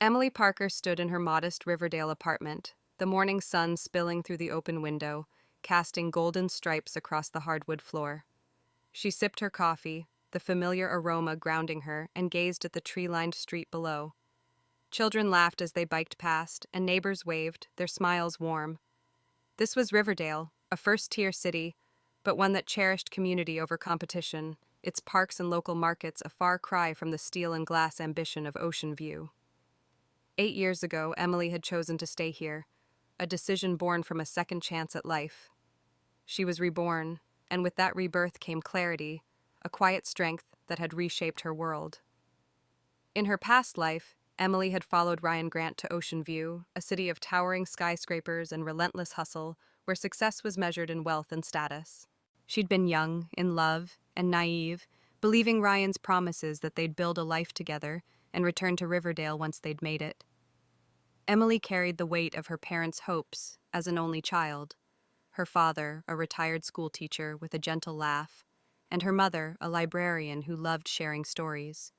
Emily Parker stood in her modest Riverdale apartment, the morning sun spilling through the open window, casting golden stripes across the hardwood floor. She sipped her coffee, the familiar aroma grounding her, and gazed at the tree-lined street below. Children laughed as they biked past, and neighbors waved, their smiles warm. This was Riverdale, a first-tier city, but one that cherished community over competition, its parks and local markets a far cry from the steel and glass ambition of Ocean View. 8 years ago, Emily had chosen to stay here, a decision born from a second chance at life. She was reborn, and with that rebirth came clarity, a quiet strength that had reshaped her world. In her past life, Emily had followed Ryan Grant to Ocean View, a city of towering skyscrapers and relentless hustle, where success was measured in wealth and status. She'd been young, in love, and naive, believing Ryan's promises that they'd build a life together and return to Riverdale once they'd made it. Emily carried the weight of her parents' hopes as an only child. Her father, a retired schoolteacher with a gentle laugh, and her mother, a librarian who loved sharing stories.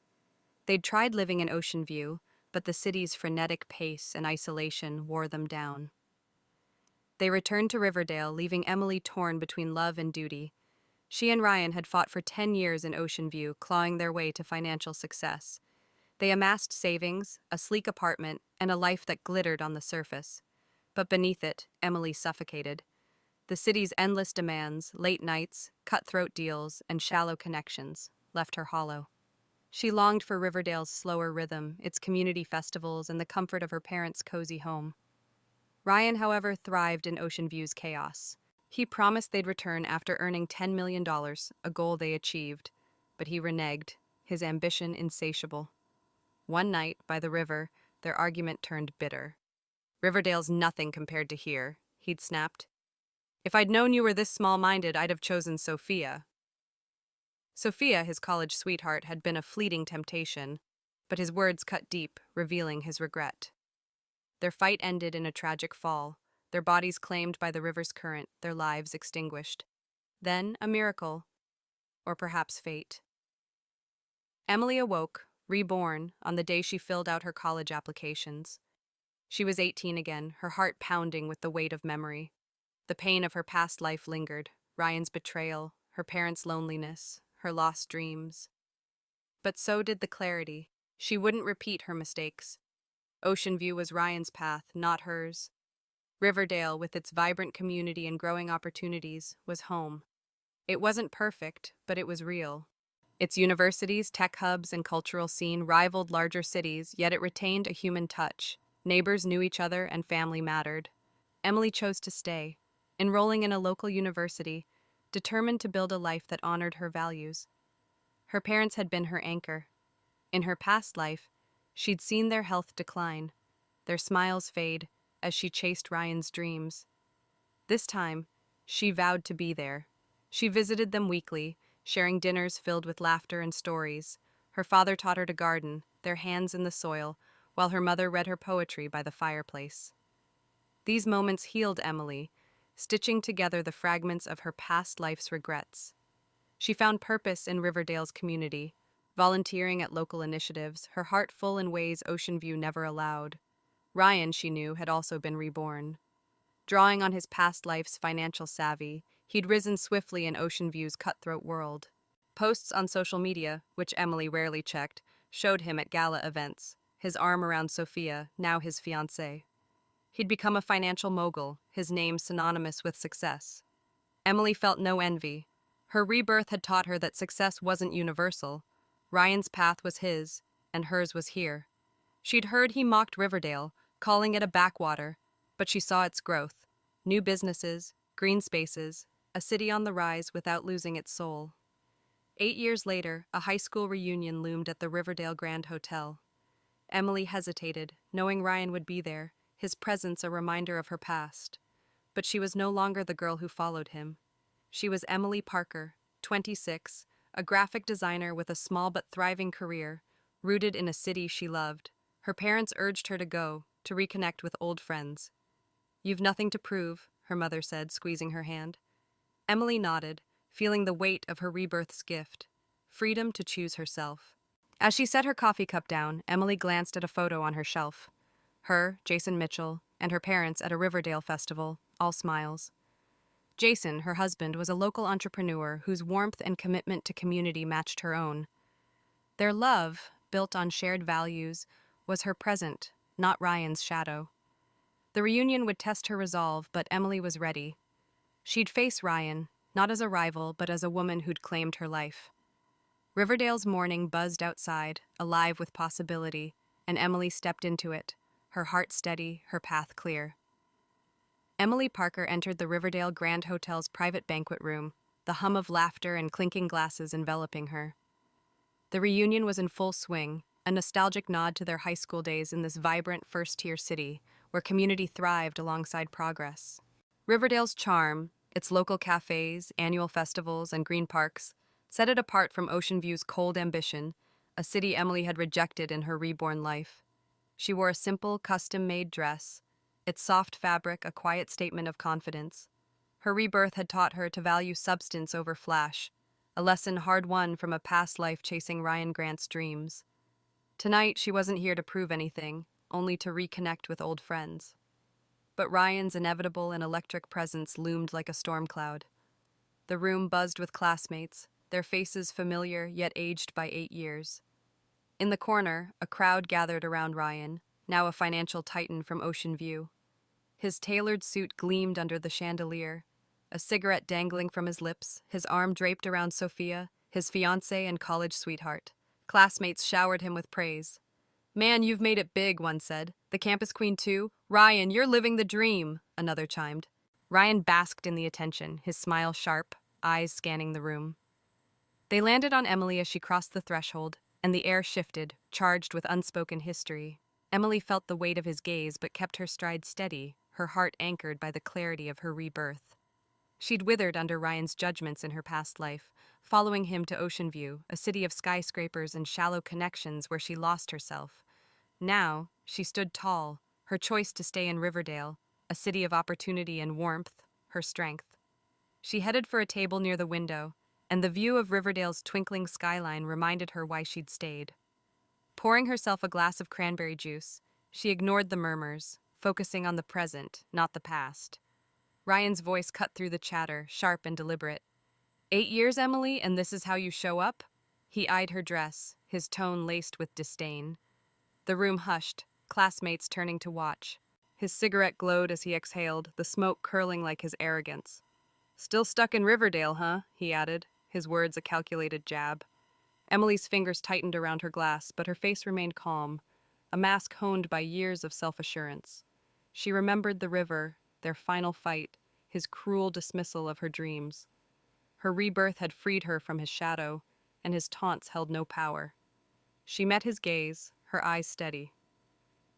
They'd tried living in Ocean View, but the city's frenetic pace and isolation wore them down. They returned to Riverdale, leaving Emily torn between love and duty. She and Ryan had fought for 10 years in Ocean View, clawing their way to financial success. They amassed savings, a sleek apartment, and a life that glittered on the surface. But beneath it, Emily suffocated. The city's endless demands, late nights, cutthroat deals, and shallow connections left her hollow. She longed for Riverdale's slower rhythm, its community festivals, and the comfort of her parents' cozy home. Ryan, however, thrived in Ocean View's chaos. He promised they'd return after earning $10 million, a goal they achieved, but he reneged, his ambition insatiable. One night, by the river, their argument turned bitter. "Riverdale's nothing compared to here," he'd snapped. "If I'd known you were this small-minded, I'd have chosen Sophia." Sophia, his college sweetheart, had been a fleeting temptation, but his words cut deep, revealing his regret. Their fight ended in a tragic fall, their bodies claimed by the river's current, their lives extinguished. Then, a miracle, or perhaps fate. Emily awoke, reborn, on the day she filled out her college applications. She was 18 again, her heart pounding with the weight of memory. The pain of her past life lingered, Ryan's betrayal, her parents' loneliness, her lost dreams. But so did the clarity. She wouldn't repeat her mistakes. Ocean View was Ryan's path, not hers. Riverdale, with its vibrant community and growing opportunities, was home. It wasn't perfect, but it was real. Its universities, tech hubs, and cultural scene rivaled larger cities, yet it retained a human touch. Neighbors knew each other and family mattered. Emily chose to stay, enrolling in a local university, determined to build a life that honored her values. Her parents had been her anchor. In her past life, she'd seen their health decline, their smiles fade as she chased Ryan's dreams. This time, she vowed to be there. She visited them weekly, sharing dinners filled with laughter and stories. Her father taught her to garden, their hands in the soil, while her mother read her poetry by the fireplace. These moments healed Emily, stitching together the fragments of her past life's regrets. She found purpose in Riverdale's community, volunteering at local initiatives, her heart full in ways Ocean View never allowed. Ryan, she knew, had also been reborn. Drawing on his past life's financial savvy, he'd risen swiftly in Ocean View's cutthroat world. Posts on social media, which Emily rarely checked, showed him at gala events, his arm around Sophia, now his fiancée. He'd become a financial mogul, his name synonymous with success. Emily felt no envy. Her rebirth had taught her that success wasn't universal. Ryan's path was his, and hers was here. She'd heard he mocked Riverdale, calling it a backwater, but she saw its growth. New businesses, green spaces, a city on the rise without losing its soul. 8 years later, a high school reunion loomed at the Riverdale Grand Hotel. Emily hesitated, knowing Ryan would be there, his presence a reminder of her past. But she was no longer the girl who followed him. She was Emily Parker, 26, a graphic designer with a small but thriving career, rooted in a city she loved. Her parents urged her to go, to reconnect with old friends. "You've nothing to prove," her mother said, squeezing her hand. Emily nodded, feeling the weight of her rebirth's gift, freedom to choose herself. As she set her coffee cup down, Emily glanced at a photo on her shelf. Her, Jason Mitchell, and her parents at a Riverdale festival, all smiles. Jason, her husband, was a local entrepreneur whose warmth and commitment to community matched her own. Their love, built on shared values, was her present, not Ryan's shadow. The reunion would test her resolve, but Emily was ready. She'd face Ryan, not as a rival, but as a woman who'd claimed her life. Riverdale's morning buzzed outside, alive with possibility, and Emily stepped into it, her heart steady, her path clear. Emily Parker entered the Riverdale Grand Hotel's private banquet room, the hum of laughter and clinking glasses enveloping her. The reunion was in full swing, a nostalgic nod to their high school days in this vibrant first-tier city, where community thrived alongside progress. Riverdale's charm, its local cafes, annual festivals, and green parks, set it apart from Ocean View's cold ambition, a city Emily had rejected in her reborn life. She wore a simple, custom-made dress, its soft fabric a quiet statement of confidence. Her rebirth had taught her to value substance over flash, a lesson hard-won from a past life chasing Ryan Grant's dreams. Tonight, she wasn't here to prove anything, only to reconnect with old friends. But Ryan's inevitable and electric presence loomed like a storm cloud. The room buzzed with classmates, their faces familiar yet aged by 8 years. In the corner, a crowd gathered around Ryan, now a financial titan from Ocean View. His tailored suit gleamed under the chandelier, a cigarette dangling from his lips, his arm draped around Sophia, his fiancée and college sweetheart. Classmates showered him with praise. "Man, you've made it big," one said. "The campus queen too? Ryan, you're living the dream," another chimed. Ryan basked in the attention, his smile sharp, eyes scanning the room. They landed on Emily as she crossed the threshold, and the air shifted, charged with unspoken history. Emily felt the weight of his gaze but kept her stride steady, her heart anchored by the clarity of her rebirth. She'd withered under Ryan's judgments in her past life, following him to Ocean View, a city of skyscrapers and shallow connections where she lost herself. Now, she stood tall, her choice to stay in Riverdale, a city of opportunity and warmth, her strength. She headed for a table near the window, and the view of Riverdale's twinkling skyline reminded her why she'd stayed. Pouring herself a glass of cranberry juice, she ignored the murmurs, focusing on the present, not the past. Ryan's voice cut through the chatter, sharp and deliberate. 8 years, Emily, and this is how you show up?" He eyed her dress, his tone laced with disdain. The room hushed, classmates turning to watch. His cigarette glowed as he exhaled, the smoke curling like his arrogance. "Still stuck in Riverdale, huh?" he added, his words a calculated jab. Emily's fingers tightened around her glass, but her face remained calm, a mask honed by years of self-assurance. She remembered the river, their final fight, his cruel dismissal of her dreams. Her rebirth had freed her from his shadow, and his taunts held no power. She met his gaze, her eyes steady.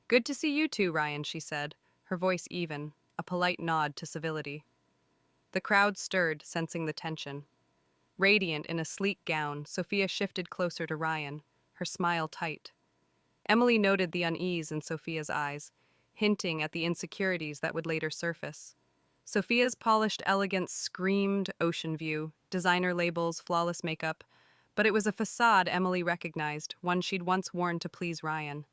"Good to see you two, Ryan," she said, her voice even, a polite nod to civility. The crowd stirred, sensing the tension. Radiant in a sleek gown, Sophia shifted closer to Ryan, her smile tight. Emily noted the unease in Sophia's eyes, hinting at the insecurities that would later surface. Sophia's polished elegance screamed Ocean View, designer labels, flawless makeup, but it was a facade Emily recognized, one she'd once worn to please Ryan.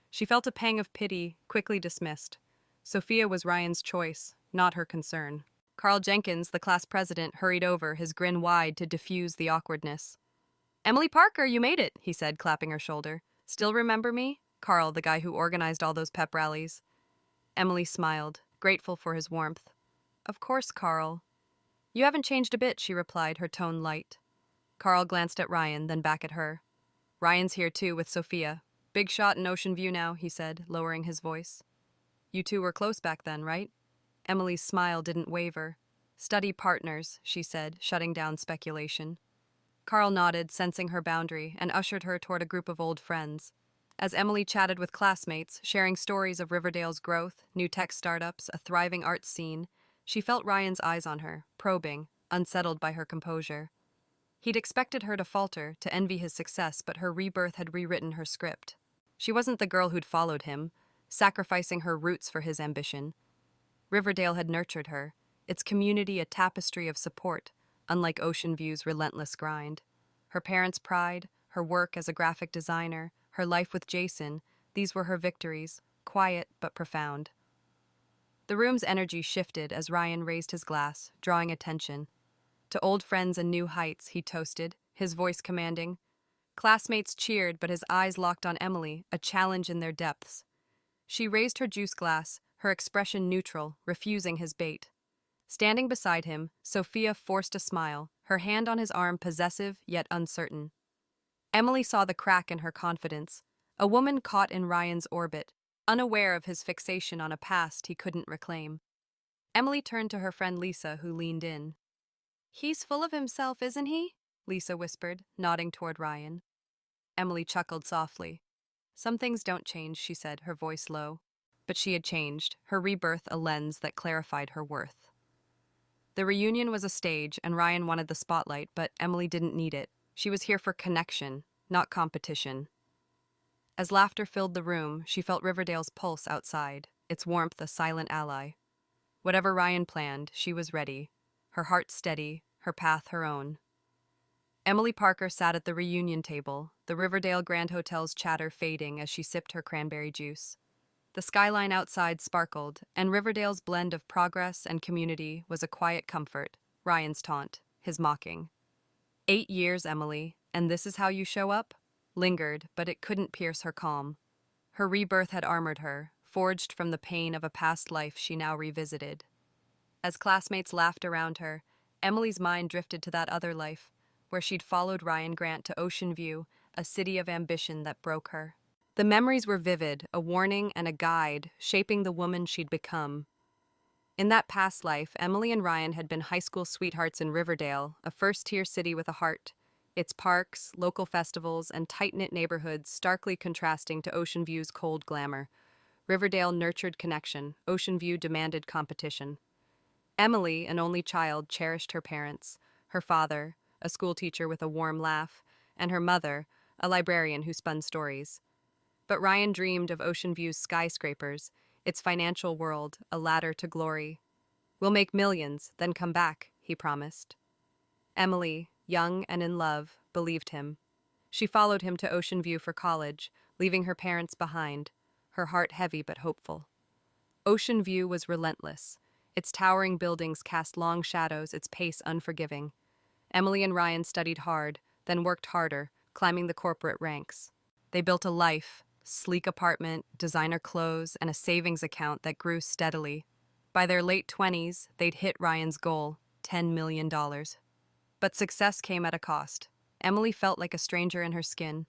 She felt a pang of pity, quickly dismissed. Sophia was Ryan's choice, not her concern. Carl Jenkins, the class president, hurried over, his grin wide to diffuse the awkwardness. "Emily Parker, you made it," he said, clapping her shoulder. "Still remember me?" Carl, the guy who organized all those pep rallies. Emily smiled, grateful for his warmth. "Of course, Carl." "You haven't changed a bit," she replied, her tone light. Carl glanced at Ryan, then back at her. "Ryan's here too, with Sophia. Big shot in Ocean View now," he said, lowering his voice. "You two were close back then, right?" Emily's smile didn't waver. "Study partners," she said, shutting down speculation. Carl nodded, sensing her boundary, and ushered her toward a group of old friends. As Emily chatted with classmates, sharing stories of Riverdale's growth, new tech startups, a thriving arts scene, she felt Ryan's eyes on her, probing, unsettled by her composure. He'd expected her to falter, to envy his success, but her rebirth had rewritten her script. She wasn't the girl who'd followed him, sacrificing her roots for his ambition. Riverdale had nurtured her, its community a tapestry of support, unlike Ocean View's relentless grind. Her parents' pride, her work as a graphic designer, her life with Jason, these were her victories, quiet but profound. The room's energy shifted as Ryan raised his glass, drawing attention. To old friends and new heights, he toasted, his voice commanding. Classmates cheered, but his eyes locked on Emily, a challenge in their depths. She raised her juice glass, her expression neutral, refusing his bait. Standing beside him, Sophia forced a smile, her hand on his arm possessive yet uncertain. Emily saw the crack in her confidence, a woman caught in Ryan's orbit, unaware of his fixation on a past he couldn't reclaim. Emily turned to her friend Lisa, who leaned in. "He's full of himself, isn't he?" Lisa whispered, nodding toward Ryan. Emily chuckled softly. "Some things don't change," she said, her voice low. But she had changed, her rebirth a lens that clarified her worth. The reunion was a stage, and Ryan wanted the spotlight, but Emily didn't need it. She was here for connection, not competition. As laughter filled the room, she felt Riverdale's pulse outside, its warmth a silent ally. Whatever Ryan planned, she was ready, her heart steady, her path her own. Emily Parker sat at the reunion table, the Riverdale Grand Hotel's chatter fading as she sipped her cranberry juice. The skyline outside sparkled, and Riverdale's blend of progress and community was a quiet comfort, Ryan's taunt, his mocking. 8 years, Emily, and this is how you show up? Lingered, but it couldn't pierce her calm. Her rebirth had armored her, forged from the pain of a past life she now revisited. As classmates laughed around her, Emily's mind drifted to that other life, where she'd followed Ryan Grant to Ocean View, a city of ambition that broke her. The memories were vivid, a warning and a guide, shaping the woman she'd become. In that past life, Emily and Ryan had been high school sweethearts in Riverdale, a first-tier city with a heart. Its parks, local festivals, and tight-knit neighborhoods starkly contrasting to Ocean View's cold glamour. Riverdale nurtured connection, Ocean View demanded competition. Emily, an only child, cherished her parents, her father, a schoolteacher with a warm laugh, and her mother, a librarian who spun stories. But Ryan dreamed of Ocean View's skyscrapers, its financial world, a ladder to glory. "We'll make millions, then come back," he promised. Emily, young and in love, believed him. She followed him to Ocean View for college, leaving her parents behind, her heart heavy but hopeful. Ocean View was relentless. Its towering buildings cast long shadows, its pace unforgiving. Emily and Ryan studied hard, then worked harder, climbing the corporate ranks. They built a life, sleek apartment, designer clothes, and a savings account that grew steadily. By their late 20s, they'd hit Ryan's goal, $10 million. But success came at a cost. Emily felt like a stranger in her skin.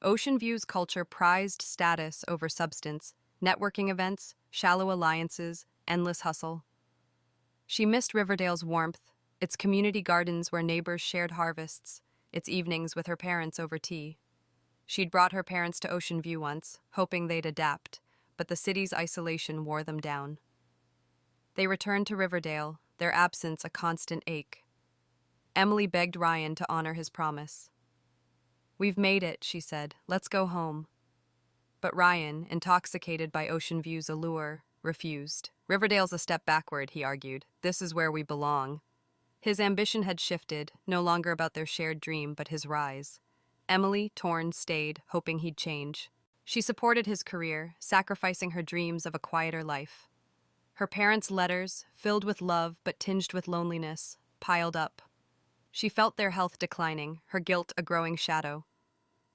Ocean View's culture prized status over substance, networking events, shallow alliances, endless hustle. She missed Riverdale's warmth, its community gardens where neighbors shared harvests, its evenings with her parents over tea. She'd brought her parents to Ocean View once, hoping they'd adapt, but the city's isolation wore them down. They returned to Riverdale, their absence a constant ache. Emily begged Ryan to honor his promise. "We've made it," she said. "Let's go home." But Ryan, intoxicated by Ocean View's allure, refused. "Riverdale's a step backward," he argued. "This is where we belong." His ambition had shifted, no longer about their shared dream, but his rise. Emily, torn, stayed, hoping he'd change. She supported his career, sacrificing her dreams of a quieter life. Her parents' letters, filled with love but tinged with loneliness, piled up. She felt their health declining, her guilt a growing shadow.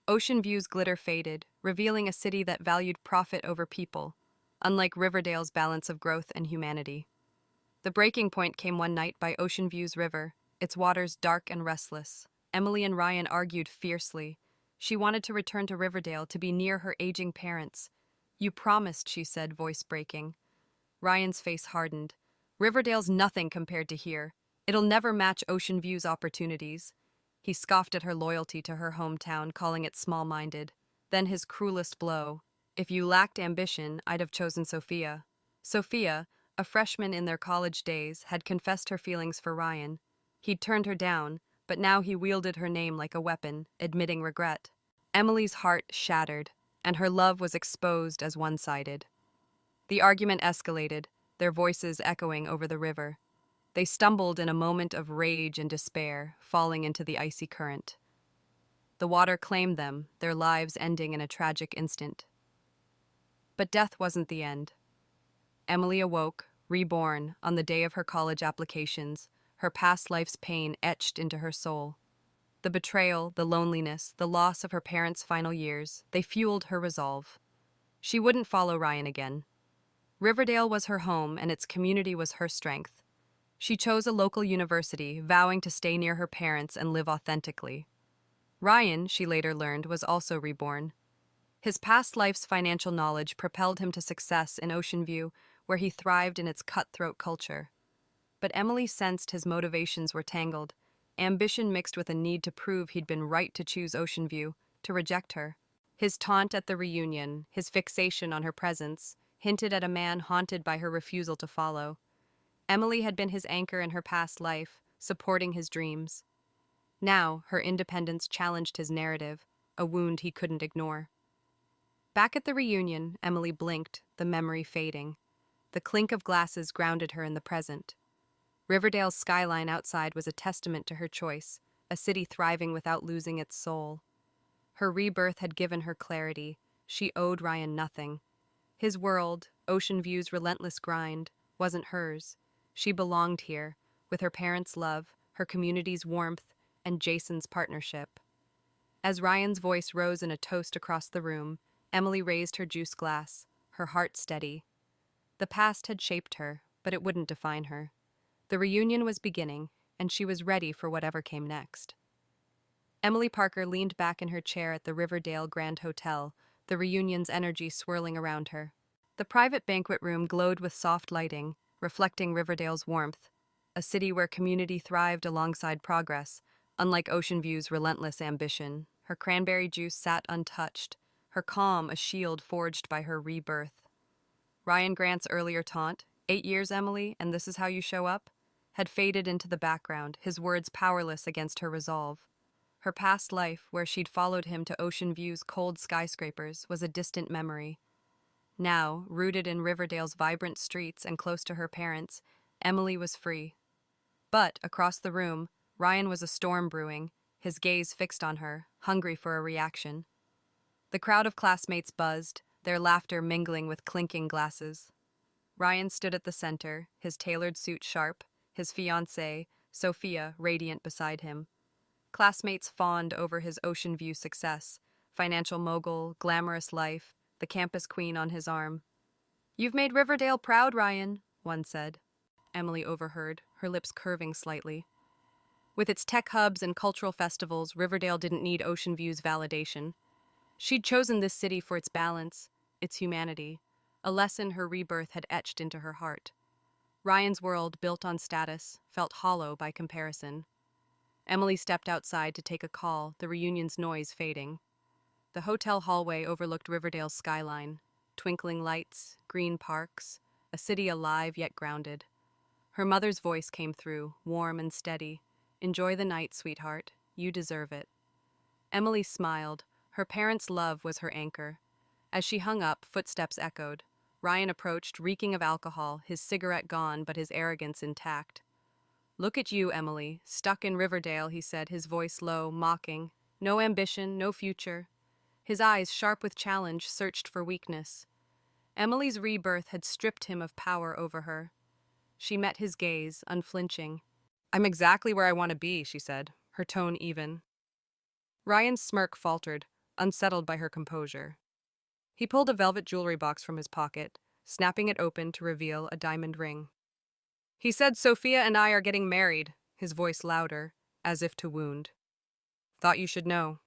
Ocean View's glitter faded, revealing a city that valued profit over people, unlike Riverdale's balance of growth and humanity. The breaking point came one night by Ocean View's river, its waters dark and restless. Emily and Ryan argued fiercely. She wanted to return to Riverdale to be near her aging parents. "You promised," she said, voice breaking. Ryan's face hardened. "Riverdale's nothing compared to here. It'll never match Ocean View's opportunities." He scoffed at her loyalty to her hometown, calling it small-minded. Then his cruelest blow. "If you lacked ambition, I'd have chosen Sophia." Sophia, a freshman in their college days, had confessed her feelings for Ryan. He'd turned her down, but now he wielded her name like a weapon, admitting regret. Emily's heart shattered, and her love was exposed as one-sided. The argument escalated, their voices echoing over the river. They stumbled in a moment of rage and despair, falling into the icy current. The water claimed them, their lives ending in a tragic instant. But death wasn't the end. Emily awoke, reborn, on the day of her college applications, her past life's pain etched into her soul. The betrayal, the loneliness, the loss of her parents' final years, they fueled her resolve. She wouldn't follow Ryan again. Riverdale was her home, and its community was her strength. She chose a local university, vowing to stay near her parents and live authentically. Ryan, she later learned, was also reborn. His past life's financial knowledge propelled him to success in Ocean View, where he thrived in its cutthroat culture. But Emily sensed his motivations were tangled, ambition mixed with a need to prove he'd been right to choose Ocean View, to reject her. His taunt at the reunion, his fixation on her presence, hinted at a man haunted by her refusal to follow. Emily had been his anchor in her past life, supporting his dreams. Now, her independence challenged his narrative, a wound he couldn't ignore. Back at the reunion, Emily blinked, the memory fading. The clink of glasses grounded her in the present. Riverdale's skyline outside was a testament to her choice, a city thriving without losing its soul. Her rebirth had given her clarity. She owed Ryan nothing. His world, Ocean View's relentless grind, wasn't hers. She belonged here, with her parents' love, her community's warmth, and Jason's partnership. As Ryan's voice rose in a toast across the room, Emily raised her juice glass, her heart steady. The past had shaped her, but it wouldn't define her. The reunion was beginning, and she was ready for whatever came next. Emily Parker leaned back in her chair at the Riverdale Grand Hotel, the reunion's energy swirling around her. The private banquet room glowed with soft lighting, reflecting Riverdale's warmth, a city where community thrived alongside progress, unlike Ocean View's relentless ambition. Her cranberry juice sat untouched, her calm a shield forged by her rebirth. Ryan Grant's earlier taunt, "8 years, Emily, and this is how you show up," had faded into the background, his words powerless against her resolve. Her past life, where she'd followed him to Ocean View's cold skyscrapers, was a distant memory. Now, rooted in Riverdale's vibrant streets and close to her parents, Emily was free. But, across the room, Ryan was a storm brewing, his gaze fixed on her, hungry for a reaction. The crowd of classmates buzzed, their laughter mingling with clinking glasses. Ryan stood at the center, his tailored suit sharp, his fiancée, Sophia, radiant beside him. Classmates fawned over his Ocean View success, financial mogul, glamorous life, the campus queen on his arm. "You've made Riverdale proud, Ryan," one said. Emily overheard, her lips curving slightly. With its tech hubs and cultural festivals, Riverdale didn't need Ocean View's validation. She'd chosen this city for its balance, its humanity, a lesson her rebirth had etched into her heart. Ryan's world, built on status, felt hollow by comparison. Emily stepped outside to take a call, the reunion's noise fading. The hotel hallway overlooked Riverdale's skyline, twinkling lights, green parks, a city alive yet grounded. Her mother's voice came through, warm and steady. "Enjoy the night, sweetheart. You deserve it." Emily smiled. Her parents' love was her anchor. As she hung up, footsteps echoed. Ryan approached, reeking of alcohol, his cigarette gone but his arrogance intact. "Look at you, Emily, stuck in Riverdale," he said, his voice low, mocking. "No ambition, no future." His eyes, sharp with challenge, searched for weakness. Emily's rebirth had stripped him of power over her. She met his gaze, unflinching. "I'm exactly where I want to be," she said, her tone even. Ryan's smirk faltered, unsettled by her composure. He pulled a velvet jewelry box from his pocket, snapping it open to reveal a diamond ring. "He said Sophia and I are getting married," his voice louder, as if to wound. "Thought you should know."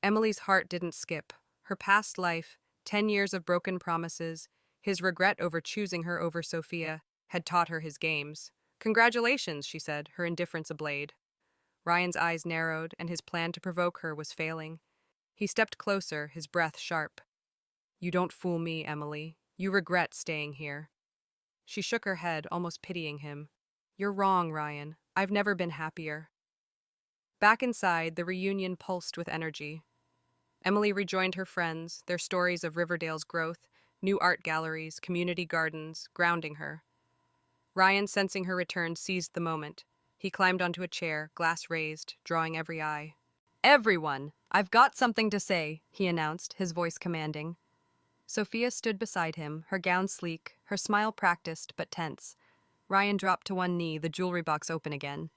Emily's heart didn't skip. Her past life, 10 years of broken promises, his regret over choosing her over Sophia, had taught her his games. "Congratulations," she said, her indifference ablaze. Ryan's eyes narrowed, and his plan to provoke her was failing. He stepped closer, his breath sharp. "You don't fool me, Emily. You regret staying here." She shook her head, almost pitying him. "You're wrong, Ryan. I've never been happier." Back inside, the reunion pulsed with energy. Emily rejoined her friends, their stories of Riverdale's growth, new art galleries, community gardens, grounding her. Ryan, sensing her return, seized the moment. He climbed onto a chair, glass raised, drawing every eye. Everyone, I've got something to say, he announced, his voice commanding. Sophia stood beside him, her gown sleek, her smile practiced but tense. Ryan dropped to one knee, the jewelry box open again.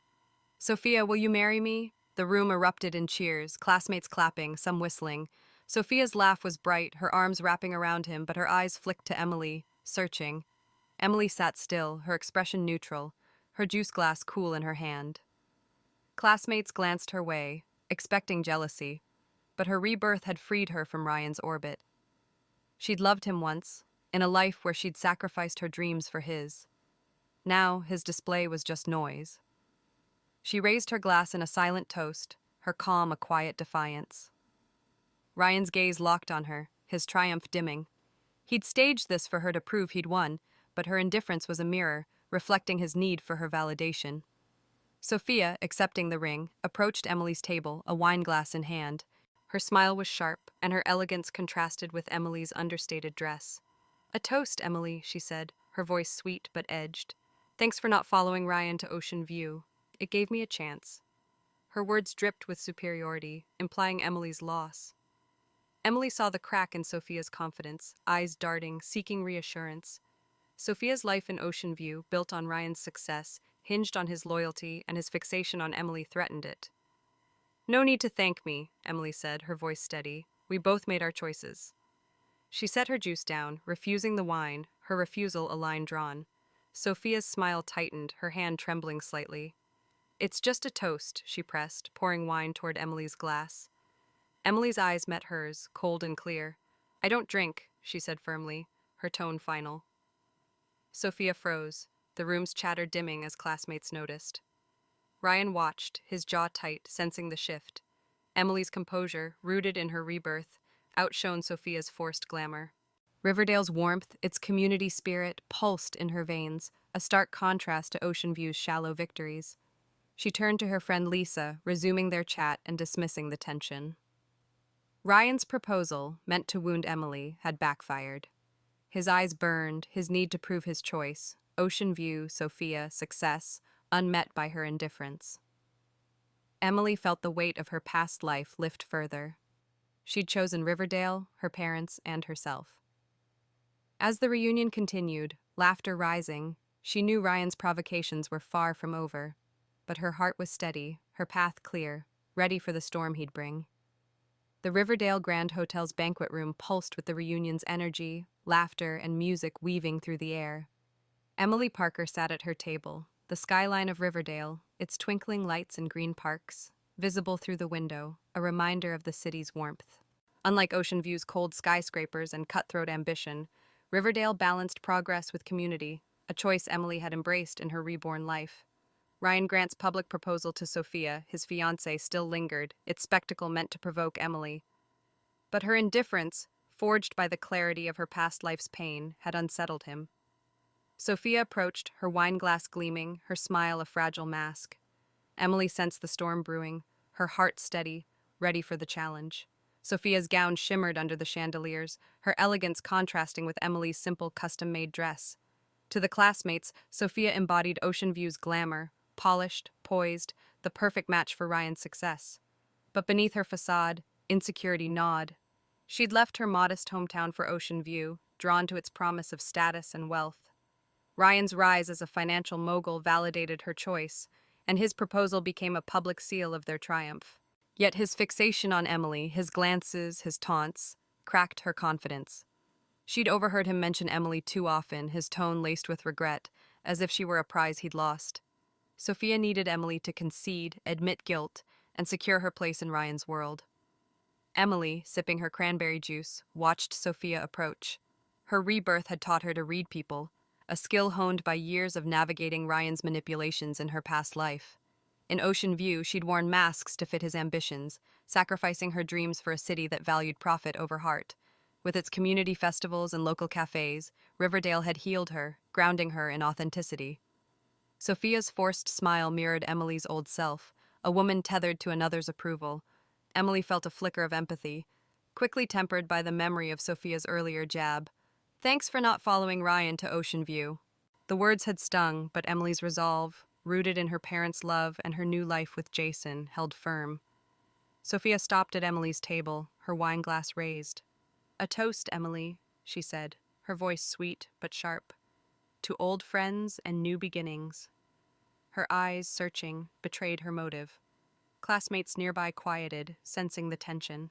Sophia, will you marry me? The room erupted in cheers, classmates clapping, some whistling. Sophia's laugh was bright, her arms wrapping around him, but her eyes flicked to Emily, searching. Emily sat still, her expression neutral, her juice glass cool in her hand. Classmates glanced her way, expecting jealousy, but her rebirth had freed her from Ryan's orbit. She'd loved him once, in a life where she'd sacrificed her dreams for his. Now, his display was just noise. She raised her glass in a silent toast, her calm a quiet defiance. Ryan's gaze locked on her, his triumph dimming. He'd staged this for her to prove he'd won, but her indifference was a mirror, reflecting his need for her validation. Sophia, accepting the ring, approached Emily's table, a wineglass in hand. Her smile was sharp, and her elegance contrasted with Emily's understated dress. "A toast, Emily," she said, her voice sweet but edged. "Thanks for not following Ryan to Ocean View. It gave me a chance." Her words dripped with superiority, implying Emily's loss. Emily saw the crack in Sophia's confidence, eyes darting, seeking reassurance. Sophia's life in Ocean View, built on Ryan's success, hinged on his loyalty, and his fixation on Emily threatened it. "No need to thank me," Emily said, her voice steady. "We both made our choices." She set her juice down, refusing the wine, her refusal a line drawn. Sophia's smile tightened, her hand trembling slightly. "It's just a toast," she pressed, pouring wine toward Emily's glass. Emily's eyes met hers, cold and clear. "I don't drink," she said firmly, her tone final. Sophia froze, the room's chatter dimming as classmates noticed. Ryan watched, his jaw tight, sensing the shift. Emily's composure, rooted in her rebirth, outshone Sophia's forced glamour. Riverdale's warmth, its community spirit, pulsed in her veins, a stark contrast to Ocean View's shallow victories. She turned to her friend Lisa, resuming their chat and dismissing the tension. Ryan's proposal, meant to wound Emily, had backfired. His eyes burned, his need to prove his choice. Ocean View, Sophia, success, unmet by her indifference. Emily felt the weight of her past life lift further. She'd chosen Riverdale, her parents, and herself. As the reunion continued, laughter rising, she knew Ryan's provocations were far from over, but her heart was steady, her path clear, ready for the storm he'd bring. The Riverdale Grand Hotel's banquet room pulsed with the reunion's energy, laughter, and music weaving through the air. Emily Parker sat at her table, the skyline of Riverdale, its twinkling lights and green parks, visible through the window, a reminder of the city's warmth. Unlike Ocean View's cold skyscrapers and cutthroat ambition, Riverdale balanced progress with community, a choice Emily had embraced in her reborn life. Ryan Grant's public proposal to Sophia, his fiancée, still lingered, its spectacle meant to provoke Emily. But her indifference, forged by the clarity of her past life's pain, had unsettled him. Sophia approached, her wineglass gleaming, her smile a fragile mask. Emily sensed the storm brewing, her heart steady, ready for the challenge. Sophia's gown shimmered under the chandeliers, her elegance contrasting with Emily's simple custom-made dress. To the classmates, Sophia embodied Ocean View's glamour, polished, poised, the perfect match for Ryan's success. But beneath her facade, insecurity gnawed. She'd left her modest hometown for Ocean View, drawn to its promise of status and wealth. Ryan's rise as a financial mogul validated her choice, and his proposal became a public seal of their triumph. Yet his fixation on Emily, his glances, his taunts, cracked her confidence. She'd overheard him mention Emily too often, his tone laced with regret, as if she were a prize he'd lost. Sophia needed Emily to concede, admit guilt, and secure her place in Ryan's world. Emily, sipping her cranberry juice, watched Sophia approach. Her rebirth had taught her to read people, a skill honed by years of navigating Ryan's manipulations in her past life. In Ocean View, she'd worn masks to fit his ambitions, sacrificing her dreams for a city that valued profit over heart. With its community festivals and local cafes, Riverdale had healed her, grounding her in authenticity. Sophia's forced smile mirrored Emily's old self, a woman tethered to another's approval. Emily felt a flicker of empathy, quickly tempered by the memory of Sophia's earlier jab. "Thanks for not following Ryan to Ocean View." The words had stung, but Emily's resolve, rooted in her parents' love and her new life with Jason, held firm. Sophia stopped at Emily's table, her wine glass raised. "A toast, Emily," she said, her voice sweet but sharp. "To old friends and new beginnings." Her eyes, searching, betrayed her motive. Classmates nearby quieted, sensing the tension.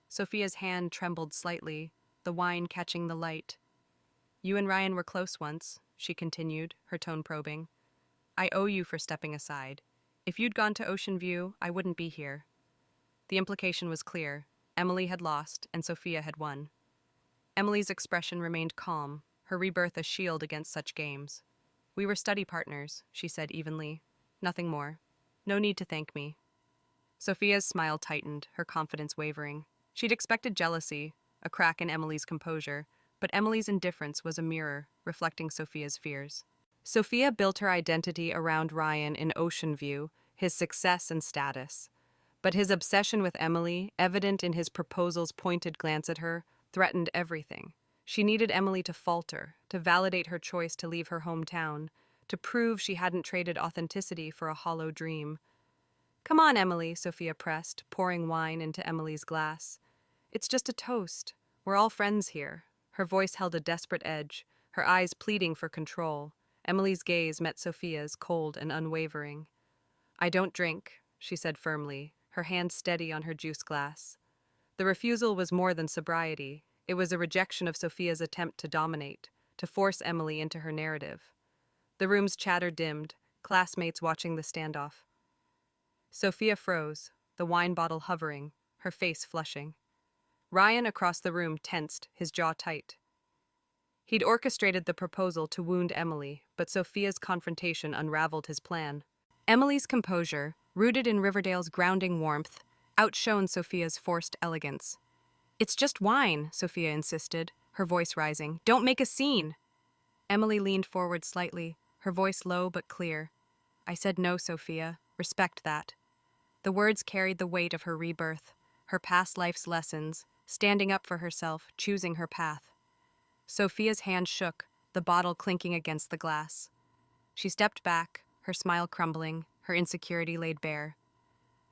Sophia's hand trembled slightly, the wine catching the light. "You and Ryan were close once," she continued, her tone probing. "I owe you for stepping aside. If you'd gone to Ocean View, I wouldn't be here." The implication was clear. Emily had lost, and Sophia had won. Emily's expression remained calm, her rebirth a shield against such games. "We were study partners," she said evenly. "Nothing more. No need to thank me." Sophia's smile tightened, her confidence wavering. She'd expected jealousy, a crack in Emily's composure, but Emily's indifference was a mirror, reflecting Sophia's fears. Sophia built her identity around Ryan in Ocean View, his success and status. But his obsession with Emily, evident in his proposal's pointed glance at her, threatened everything. She needed Emily to falter, to validate her choice to leave her hometown, to prove she hadn't traded authenticity for a hollow dream. "Come on, Emily," Sophia pressed, pouring wine into Emily's glass. "It's just a toast. We're all friends here." Her voice held a desperate edge, her eyes pleading for control. Emily's gaze met Sophia's, cold and unwavering. "I don't drink," she said firmly, her hand steady on her juice glass. The refusal was more than sobriety. It was a rejection of Sophia's attempt to dominate, to force Emily into her narrative. The room's chatter dimmed, classmates watching the standoff. Sophia froze, the wine bottle hovering, her face flushing. Ryan across the room tensed, his jaw tight. He'd orchestrated the proposal to wound Emily, but Sophia's confrontation unraveled his plan. Emily's composure, rooted in Riverdale's grounding warmth, outshone Sophia's forced elegance. "It's just wine," Sophia insisted, her voice rising. "Don't make a scene." Emily leaned forward slightly, her voice low but clear. "I said no, Sophia. Respect that." The words carried the weight of her rebirth, her past life's lessons, standing up for herself, choosing her path. Sophia's hand shook, the bottle clinking against the glass. She stepped back, her smile crumbling, her insecurity laid bare.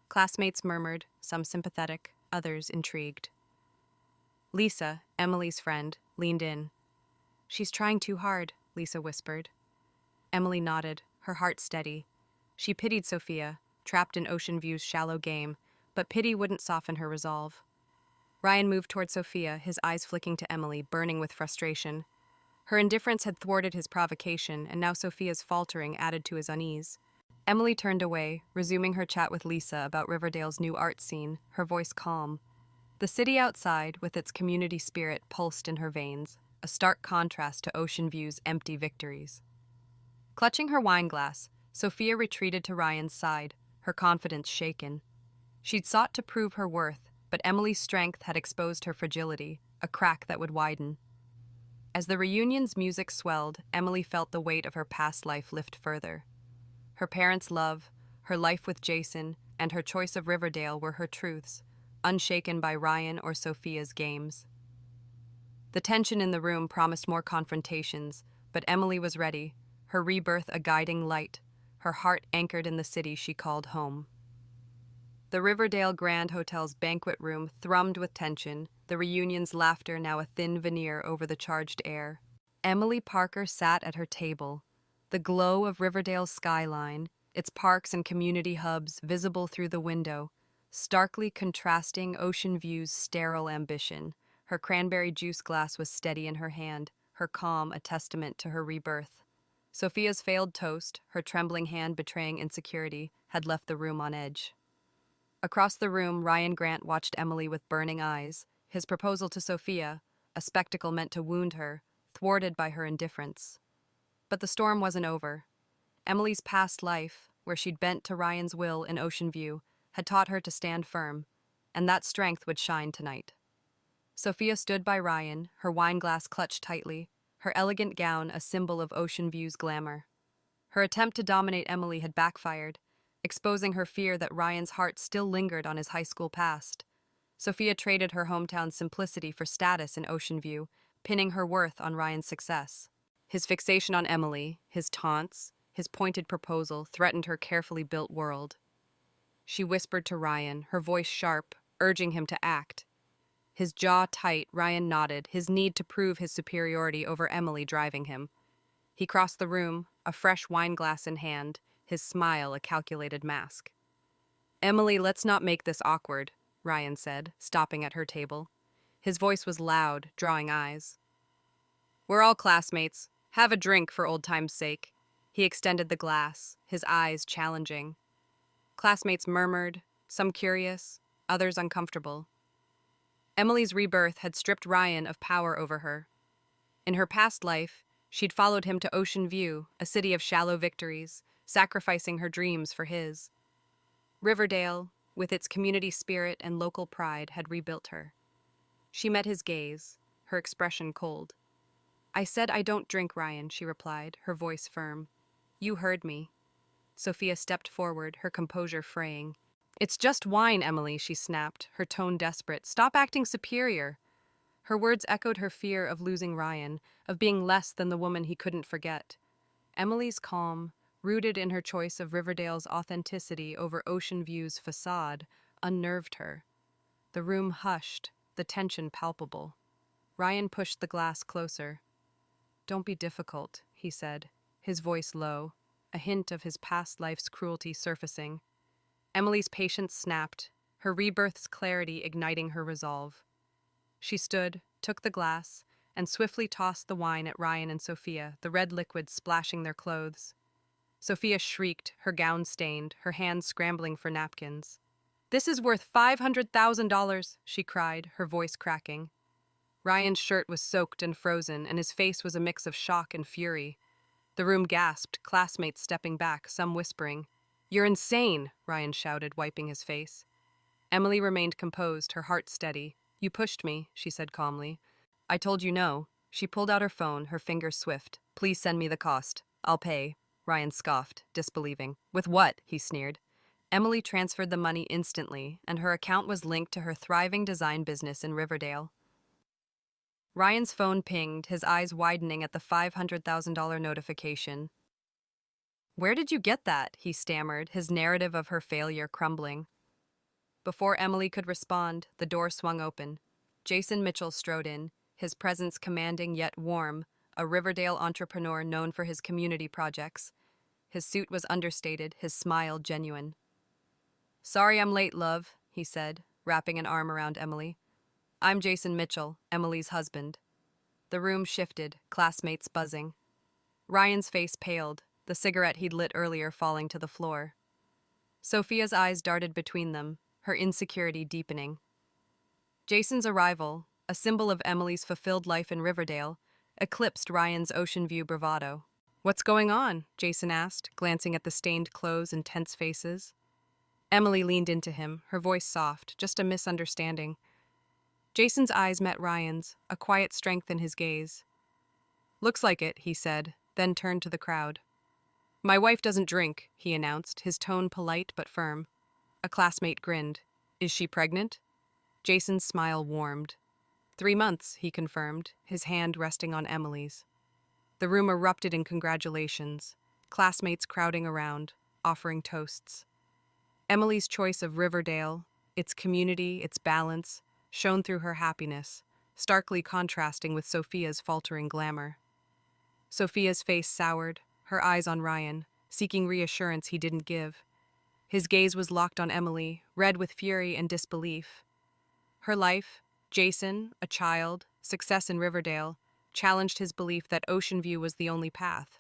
Classmates murmured, some sympathetic, others intrigued. Lisa, Emily's friend, leaned in. "She's trying too hard," Lisa whispered. Emily nodded, her heart steady. She pitied Sophia, trapped in Ocean View's shallow game, but pity wouldn't soften her resolve. Ryan moved toward Sophia, his eyes flicking to Emily, burning with frustration. Her indifference had thwarted his provocation, and now Sophia's faltering added to his unease. Emily turned away, resuming her chat with Lisa about Riverdale's new art scene, her voice calm. The city outside, with its community spirit, pulsed in her veins, a stark contrast to Ocean View's empty victories. Clutching her wine glass, Sophia retreated to Ryan's side, her confidence shaken. She'd sought to prove her worth, but Emily's strength had exposed her fragility, a crack that would widen. As the reunion's music swelled, Emily felt the weight of her past life lift further. Her parents' love, her life with Jason, and her choice of Riverdale were her truths, unshaken by Ryan or Sophia's games. The tension in the room promised more confrontations, but Emily was ready, her rebirth a guiding light, her heart anchored in the city she called home. The Riverdale Grand Hotel's banquet room thrummed with tension, the reunion's laughter now a thin veneer over the charged air. Emily Parker sat at her table, the glow of Riverdale's skyline, its parks and community hubs visible through the window, starkly contrasting Ocean View's sterile ambition. Her cranberry juice glass was steady in her hand, her calm a testament to her rebirth. Sophia's failed toast, her trembling hand betraying insecurity, had left the room on edge. Across the room, Ryan Grant watched Emily with burning eyes, his proposal to Sophia, a spectacle meant to wound her, thwarted by her indifference. But the storm wasn't over. Emily's past life, where she'd bent to Ryan's will in Ocean View, had taught her to stand firm, and that strength would shine tonight. Sophia stood by Ryan, her wine glass clutched tightly, her elegant gown a symbol of Ocean View's glamour. Her attempt to dominate Emily had backfired, exposing her fear that Ryan's heart still lingered on his high school past. Sophia traded her hometown's simplicity for status in Ocean View, pinning her worth on Ryan's success. His fixation on Emily, his taunts, his pointed proposal threatened her carefully built world. she whispered to Ryan, her voice sharp, urging him to act. His jaw tight, Ryan nodded, his need to prove his superiority over Emily driving him. He crossed the room, a fresh wine glass in hand, his smile a calculated mask. "Emily, let's not make this awkward," Ryan said, stopping at her table. His voice was loud, drawing eyes. "We're all classmates. Have a drink for old time's sake." He extended the glass, his eyes challenging. Classmates murmured, some curious, others uncomfortable. Emily's rebirth had stripped Ryan of power over her. In her past life, she'd followed him to Ocean View, a city of shallow victories, sacrificing her dreams for his. Riverdale, with its community spirit and local pride, had rebuilt her. She met his gaze, her expression cold. "I said I don't drink, Ryan," she replied, her voice firm. "You heard me." Sophia stepped forward, her composure fraying. "It's just wine, Emily," she snapped, her tone desperate. "Stop acting superior." Her words echoed her fear of losing Ryan, of being less than the woman he couldn't forget. Emily's calm, rooted in her choice of Riverdale's authenticity over Ocean View's facade, unnerved her. The room hushed, the tension palpable. Ryan pushed the glass closer. "Don't be difficult," he said, his voice low, a hint of his past life's cruelty surfacing. Emily's patience snapped, her rebirth's clarity igniting her resolve. She stood, took the glass, and swiftly tossed the wine at Ryan and Sophia, the red liquid splashing their clothes. Sophia shrieked, her gown stained, her hands scrambling for napkins. "This is worth $500,000, she cried, her voice cracking. Ryan's shirt was soaked and frozen, and his face was a mix of shock and fury. The room gasped, classmates stepping back, some whispering. "You're insane," Ryan shouted, wiping his face. Emily remained composed, her heart steady. "You pushed me," she said calmly. "I told you no." She pulled out her phone, her fingers swift. "Please send me the cost. I'll pay." Ryan scoffed, disbelieving. "With what?" he sneered. Emily transferred the money instantly, and her account was linked to her thriving design business in Riverdale. Ryan's phone pinged, his eyes widening at the $500,000 notification. "Where did you get that?" he stammered, his narrative of her failure crumbling. Before Emily could respond, the door swung open. Jason Mitchell strode in, his presence commanding yet warm, a Riverdale entrepreneur known for his community projects. His suit was understated, his smile genuine. "Sorry I'm late, love," he said, wrapping an arm around Emily. "I'm Jason Mitchell, Emily's husband." The room shifted, classmates buzzing. Ryan's face paled, the cigarette he'd lit earlier falling to the floor. Sophia's eyes darted between them, her insecurity deepening. Jason's arrival, a symbol of Emily's fulfilled life in Riverdale, eclipsed Ryan's Ocean View bravado. "What's going on?" Jason asked, glancing at the stained clothes and tense faces. Emily leaned into him, her voice soft, just a misunderstanding. Jason's eyes met Ryan's, a quiet strength in his gaze. "Looks like it," he said, then turned to the crowd. "My wife doesn't drink," he announced, his tone polite but firm. A classmate grinned. "Is she pregnant?" Jason's smile warmed. 3 months, he confirmed, his hand resting on Emily's. The room erupted in congratulations, classmates crowding around, offering toasts. Emily's choice of Riverdale, its community, its balance, shone through her happiness, starkly contrasting with Sophia's faltering glamour. Sophia's face soured, her eyes on Ryan, seeking reassurance he didn't give. His gaze was locked on Emily, red with fury and disbelief. Her life, Jason, a child, success in Riverdale, challenged his belief that Ocean View was the only path.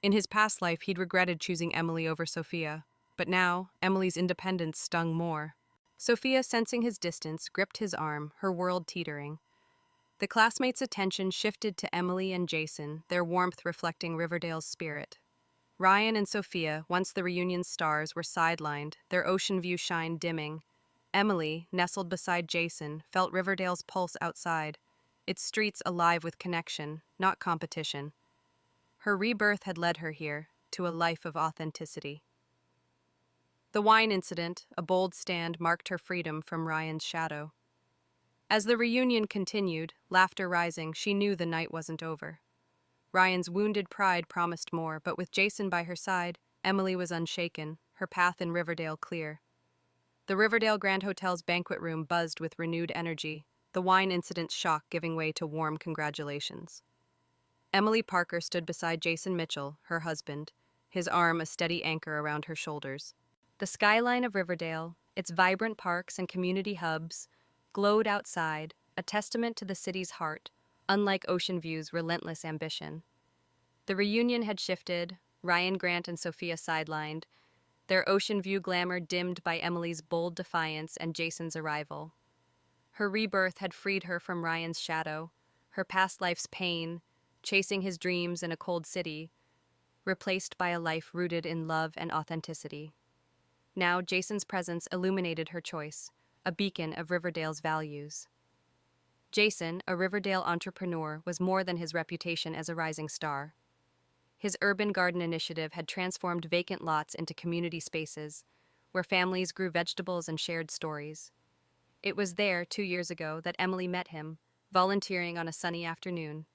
In his past life, he'd regretted choosing Emily over Sophia, but now, Emily's independence stung more. Sophia, sensing his distance, gripped his arm, her world teetering. The classmates' attention shifted to Emily and Jason, their warmth reflecting Riverdale's spirit. Ryan and Sophia, once the reunion's stars, were sidelined, their Ocean View shine dimming. Emily, nestled beside Jason, felt Riverdale's pulse outside, its streets alive with connection, not competition. Her rebirth had led her here, to a life of authenticity. The wine incident, a bold stand, marked her freedom from Ryan's shadow. As the reunion continued, laughter rising, she knew the night wasn't over. Ryan's wounded pride promised more, but with Jason by her side, Emily was unshaken, her path in Riverdale clear. The Riverdale Grand Hotel's banquet room buzzed with renewed energy, the wine incident's shock giving way to warm congratulations. Emily Parker stood beside Jason Mitchell, her husband, his arm a steady anchor around her shoulders. The skyline of Riverdale, its vibrant parks and community hubs, glowed outside, a testament to the city's heart, unlike Ocean View's relentless ambition. The reunion had shifted, Ryan Grant and Sophia sidelined, their Ocean View glamour dimmed by Emily's bold defiance and Jason's arrival. Her rebirth had freed her from Ryan's shadow, her past life's pain, chasing his dreams in a cold city, replaced by a life rooted in love and authenticity. Now Jason's presence illuminated her choice, a beacon of Riverdale's values. Jason, a Riverdale entrepreneur, was more than his reputation as a rising star. His urban garden initiative had transformed vacant lots into community spaces, where families grew vegetables and shared stories. It was there, 2 years ago, that Emily met him, volunteering on a sunny afternoon.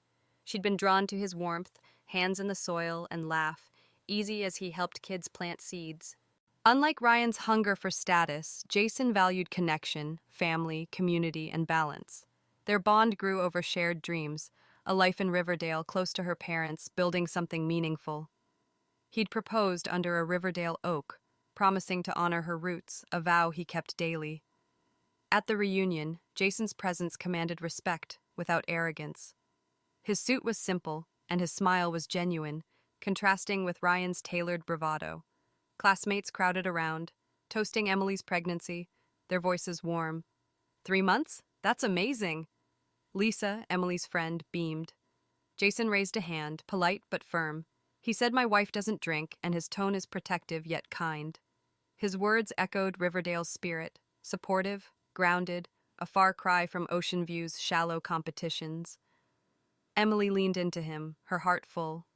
She'd been drawn to his warmth, hands in the soil, and laugh, easy as he helped kids plant seeds. Unlike Ryan's hunger for status, Jason valued connection, family, community, and balance. Their bond grew over shared dreams, a life in Riverdale close to her parents, building something meaningful. He'd proposed under a Riverdale oak, promising to honor her roots, a vow he kept daily. At the reunion, Jason's presence commanded respect without arrogance. His suit was simple, and his smile was genuine, contrasting with Ryan's tailored bravado. Classmates crowded around, toasting Emily's pregnancy, their voices warm. 3 months? That's amazing! Lisa, Emily's friend, beamed. Jason raised a hand, polite but firm. He said, "My wife doesn't drink, and his tone is protective yet kind." His words echoed Riverdale's spirit, supportive, grounded, a far cry from Ocean View's shallow competitions. Emily leaned into him, her heart full.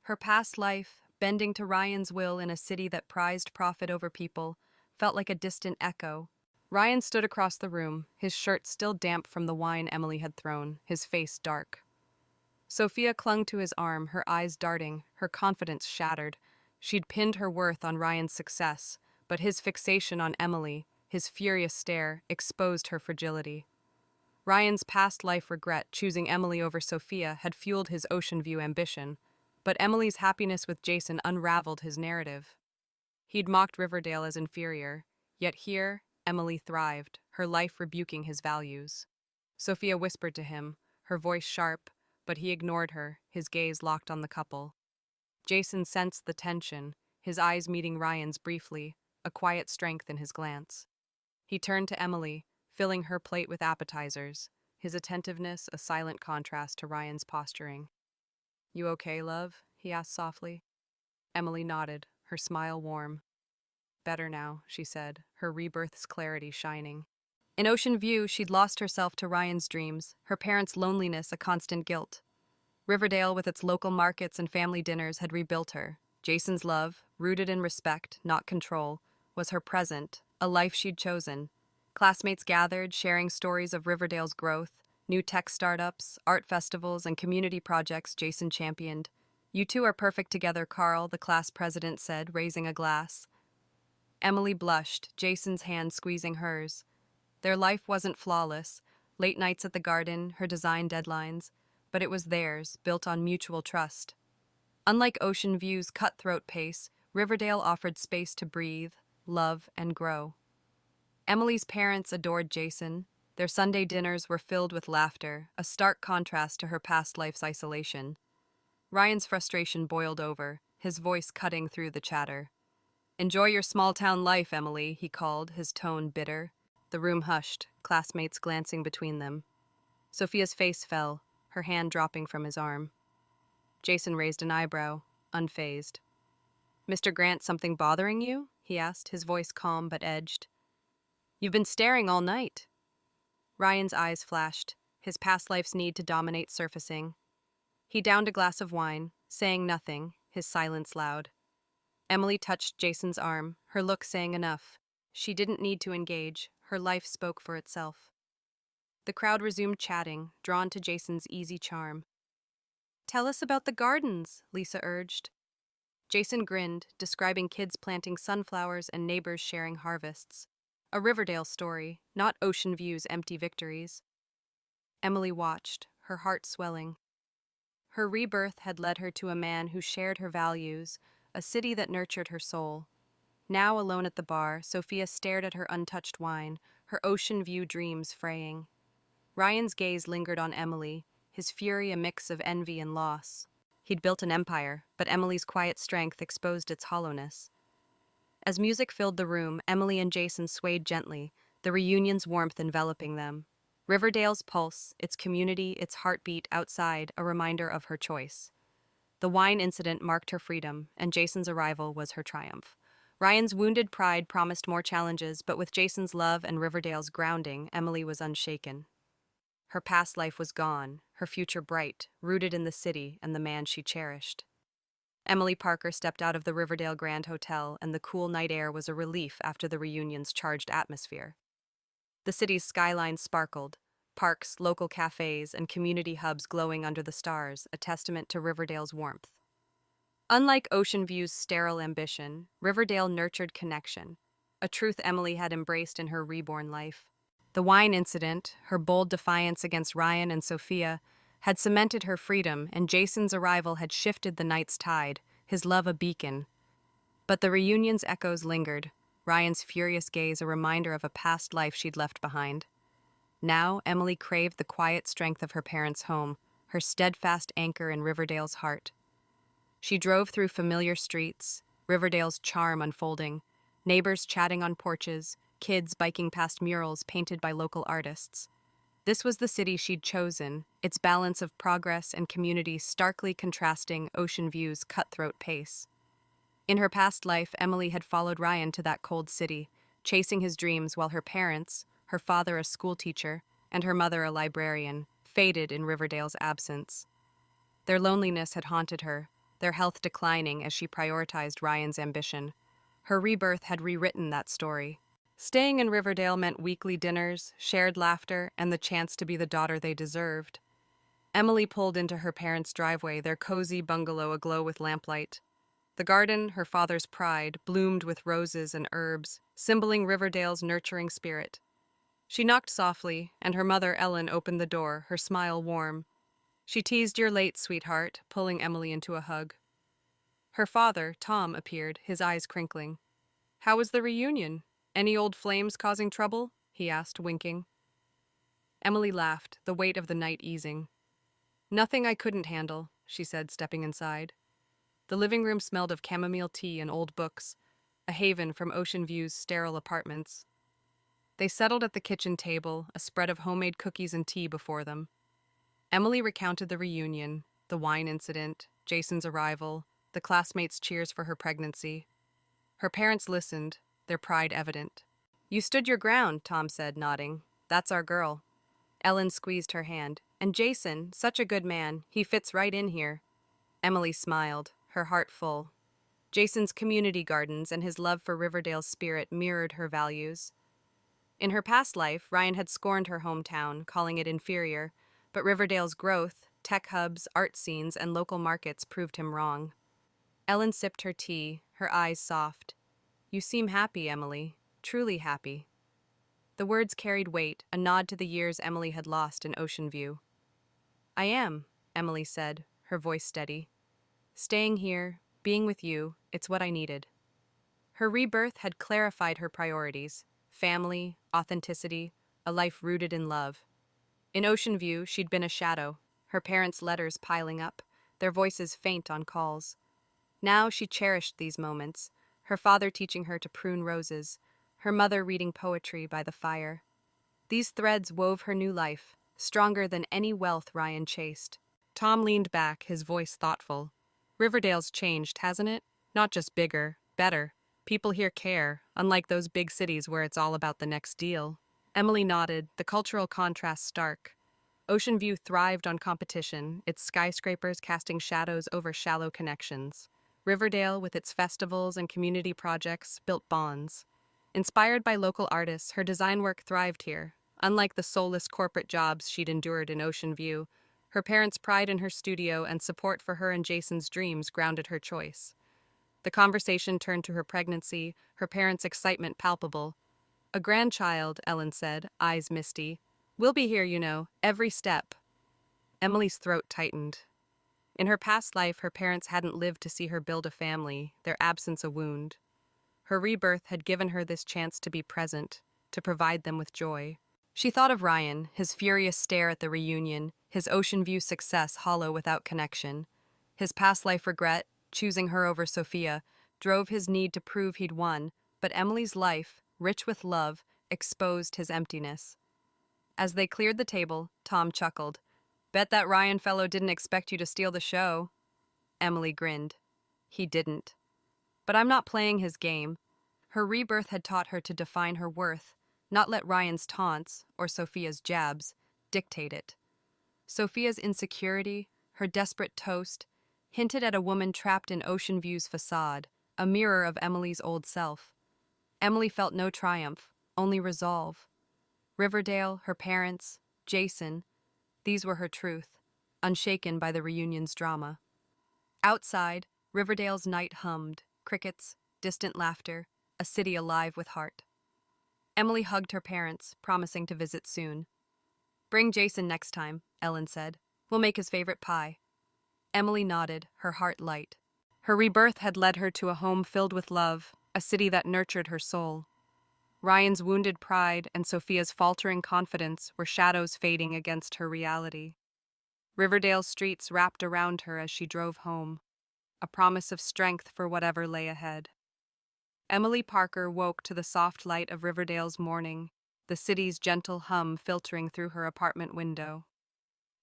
Her past life, bending to Ryan's will in a city that prized profit over people, felt like a distant echo. Ryan stood across the room, his shirt still damp from the wine Emily had thrown, his face dark. Sophia clung to his arm, her eyes darting, her confidence shattered. She'd pinned her worth on Ryan's success, but his fixation on Emily, his furious stare, exposed her fragility. Ryan's past life regret, choosing Emily over Sophia, had fueled his Ocean View ambition, but Emily's happiness with Jason unraveled his narrative. He'd mocked Riverdale as inferior, yet here, Emily thrived, her life rebuking his values. Sophia whispered to him, her voice sharp, but he ignored her, his gaze locked on the couple. Jason sensed the tension, his eyes meeting Ryan's briefly, a quiet strength in his glance. He turned to Emily, filling her plate with appetizers, his attentiveness a silent contrast to Ryan's posturing. "You okay, love?" he asked softly. Emily nodded, her smile warm. "Better now," she said, her rebirth's clarity shining. In Ocean View, she'd lost herself to Ryan's dreams, her parents' loneliness a constant guilt. Riverdale, with its local markets and family dinners, had rebuilt her. Jason's love, rooted in respect, not control, was her present, a life she'd chosen. Classmates gathered, sharing stories of Riverdale's growth, new tech startups, art festivals, and community projects Jason championed. "You two are perfect together, Carl," the class president said, raising a glass. Emily blushed, Jason's hand squeezing hers. Their life wasn't flawless, late nights at the garden, her design deadlines, but it was theirs, built on mutual trust. Unlike Ocean View's cutthroat pace, Riverdale offered space to breathe, love, and grow. Emily's parents adored Jason. Their Sunday dinners were filled with laughter, a stark contrast to her past life's isolation. Ryan's frustration boiled over, his voice cutting through the chatter. "Enjoy your small-town life, Emily," he called, his tone bitter. The room hushed, classmates glancing between them. Sophia's face fell, her hand dropping from his arm. Jason raised an eyebrow, unfazed. "Mr. Grant, something bothering you?" he asked, his voice calm but edged. "You've been staring all night." Ryan's eyes flashed, his past life's need to dominate surfacing. He downed a glass of wine, saying nothing, his silence loud. Emily touched Jason's arm, her look saying enough. She didn't need to engage, her life spoke for itself. The crowd resumed chatting, drawn to Jason's easy charm. "Tell us about the gardens," Lisa urged. Jason grinned, describing kids planting sunflowers and neighbors sharing harvests. A Riverdale story, not Ocean View's empty victories. Emily watched, her heart swelling. Her rebirth had led her to a man who shared her values, a city that nurtured her soul. Now alone at the bar, Sophia stared at her untouched wine, her Ocean View dreams fraying. Ryan's gaze lingered on Emily, his fury a mix of envy and loss. He'd built an empire, but Emily's quiet strength exposed its hollowness. As music filled the room, Emily and Jason swayed gently, the reunion's warmth enveloping them. Riverdale's pulse, its community, its heartbeat outside, a reminder of her choice. The wine incident marked her freedom, and Jason's arrival was her triumph. Ryan's wounded pride promised more challenges, but with Jason's love and Riverdale's grounding, Emily was unshaken. Her past life was gone, her future bright, rooted in the city and the man she cherished. Emily Parker stepped out of the Riverdale Grand Hotel, and the cool night air was a relief after the reunion's charged atmosphere. The city's skyline sparkled, parks, local cafes, and community hubs glowing under the stars, a testament to Riverdale's warmth. Unlike Ocean View's sterile ambition, Riverdale nurtured connection, a truth Emily had embraced in her reborn life. The wine incident, her bold defiance against Ryan and Sophia, had cemented her freedom, and Jason's arrival had shifted the night's tide, his love a beacon. But the reunion's echoes lingered, Ryan's furious gaze a reminder of a past life she'd left behind. Now, Emily craved the quiet strength of her parents' home, her steadfast anchor in Riverdale's heart. She drove through familiar streets, Riverdale's charm unfolding, neighbors chatting on porches, kids biking past murals painted by local artists. This was the city she'd chosen, its balance of progress and community starkly contrasting Ocean View's cutthroat pace. In her past life, Emily had followed Ryan to that cold city, chasing his dreams while her parents, her father a schoolteacher, and her mother a librarian, faded in Riverdale's absence. Their loneliness had haunted her, their health declining as she prioritized Ryan's ambition. Her rebirth had rewritten that story. Staying in Riverdale meant weekly dinners, shared laughter, and the chance to be the daughter they deserved. Emily pulled into her parents' driveway, their cozy bungalow aglow with lamplight. The garden, her father's pride, bloomed with roses and herbs, symboling Riverdale's nurturing spirit. She knocked softly, and her mother, Ellen, opened the door, her smile warm. She teased, "You're late, sweetheart," pulling Emily into a hug. Her father, Tom, appeared, his eyes crinkling. "How was the reunion? Any old flames causing trouble?" he asked, winking. Emily laughed, the weight of the night easing. "Nothing I couldn't handle," she said, stepping inside. The living room smelled of chamomile tea and old books, a haven from Ocean View's sterile apartments. They settled at the kitchen table, a spread of homemade cookies and tea before them. Emily recounted the reunion, the wine incident, Jason's arrival, the classmates' cheers for her pregnancy. Her parents listened, their pride evident. "You stood your ground," Tom said, nodding. "That's our girl." Ellen squeezed her hand. "And Jason, such a good man, he fits right in here." Emily smiled, her heart full. Jason's community gardens and his love for Riverdale's spirit mirrored her values. In her past life, Ryan had scorned her hometown, calling it inferior, but Riverdale's growth, tech hubs, art scenes, and local markets proved him wrong. Ellen sipped her tea, her eyes soft. "You seem happy, Emily. Truly happy." The words carried weight, a nod to the years Emily had lost in Ocean View. "I am," Emily said, her voice steady. "Staying here, being with you, it's what I needed." Her rebirth had clarified her priorities: family, authenticity, a life rooted in love. In Ocean View, she'd been a shadow, her parents' letters piling up, their voices faint on calls. Now she cherished these moments, her father teaching her to prune roses, her mother reading poetry by the fire. These threads wove her new life, stronger than any wealth Ryan chased. Tom leaned back, his voice thoughtful. "Riverdale's changed, hasn't it? Not just bigger, better. People here care, unlike those big cities where it's all about the next deal." Emily nodded, the cultural contrast stark. Ocean View thrived on competition, its skyscrapers casting shadows over shallow connections. Riverdale, with its festivals and community projects, built bonds. Inspired by local artists, her design work thrived here. Unlike the soulless corporate jobs she'd endured in Ocean View, her parents' pride in her studio and support for her and Jason's dreams grounded her choice. The conversation turned to her pregnancy, her parents' excitement palpable. "A grandchild," Ellen said, eyes misty. "We'll be here, every step." Emily's throat tightened. In her past life, her parents hadn't lived to see her build a family, their absence a wound. Her rebirth had given her this chance to be present, to provide them with joy. She thought of Ryan, his furious stare at the reunion, his Ocean View success hollow without connection. His past life regret, choosing her over Sophia, drove his need to prove he'd won, but Emily's life, rich with love, exposed his emptiness. As they cleared the table, Tom chuckled. "Bet that Ryan fellow didn't expect you to steal the show." Emily grinned. "He didn't. But I'm not playing his game." Her rebirth had taught her to define her worth, not let Ryan's taunts, or Sophia's jabs, dictate it. Sophia's insecurity, her desperate toast, hinted at a woman trapped in Ocean View's facade, a mirror of Emily's old self. Emily felt no triumph, only resolve. Riverdale, her parents, Jason, these were her truth, unshaken by the reunion's drama. Outside, Riverdale's night hummed, crickets, distant laughter, a city alive with heart. Emily hugged her parents, promising to visit soon. "Bring Jason next time," Ellen said. "We'll make his favorite pie." Emily nodded, her heart light. Her rebirth had led her to a home filled with love, a city that nurtured her soul. Ryan's wounded pride and Sophia's faltering confidence were shadows fading against her reality. Riverdale's streets wrapped around her as she drove home, a promise of strength for whatever lay ahead. Emily Parker woke to the soft light of Riverdale's morning, the city's gentle hum filtering through her apartment window.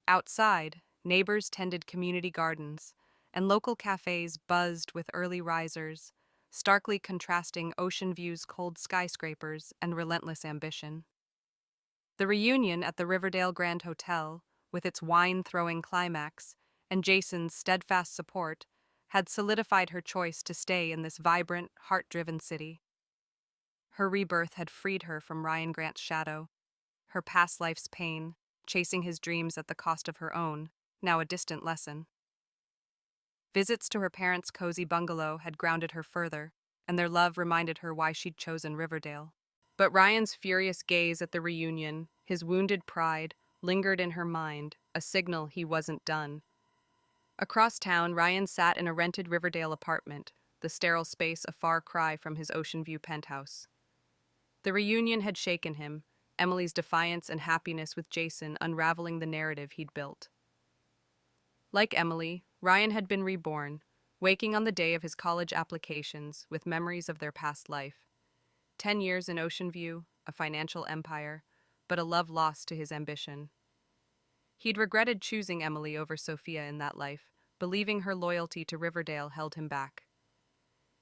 Outside, neighbors tended community gardens, and local cafes buzzed with early risers, starkly contrasting Ocean View's cold skyscrapers and relentless ambition. The reunion at the Riverdale Grand Hotel, with its wine-throwing climax, and Jason's steadfast support, had solidified her choice to stay in this vibrant, heart-driven city. Her rebirth had freed her from Ryan Grant's shadow, her past life's pain, chasing his dreams at the cost of her own, now a distant lesson. Visits to her parents' cozy bungalow had grounded her further, and their love reminded her why she'd chosen Riverdale. But Ryan's furious gaze at the reunion, his wounded pride, lingered in her mind, a signal he wasn't done. Across town, Ryan sat in a rented Riverdale apartment, the sterile space a far cry from his Ocean View penthouse. The reunion had shaken him, Emily's defiance and happiness with Jason unraveling the narrative he'd built. Like Emily, Ryan had been reborn, waking on the day of his college applications with memories of their past life. 10 years in Ocean View, a financial empire, but a love lost to his ambition. He'd regretted choosing Emily over Sophia in that life, believing her loyalty to Riverdale held him back.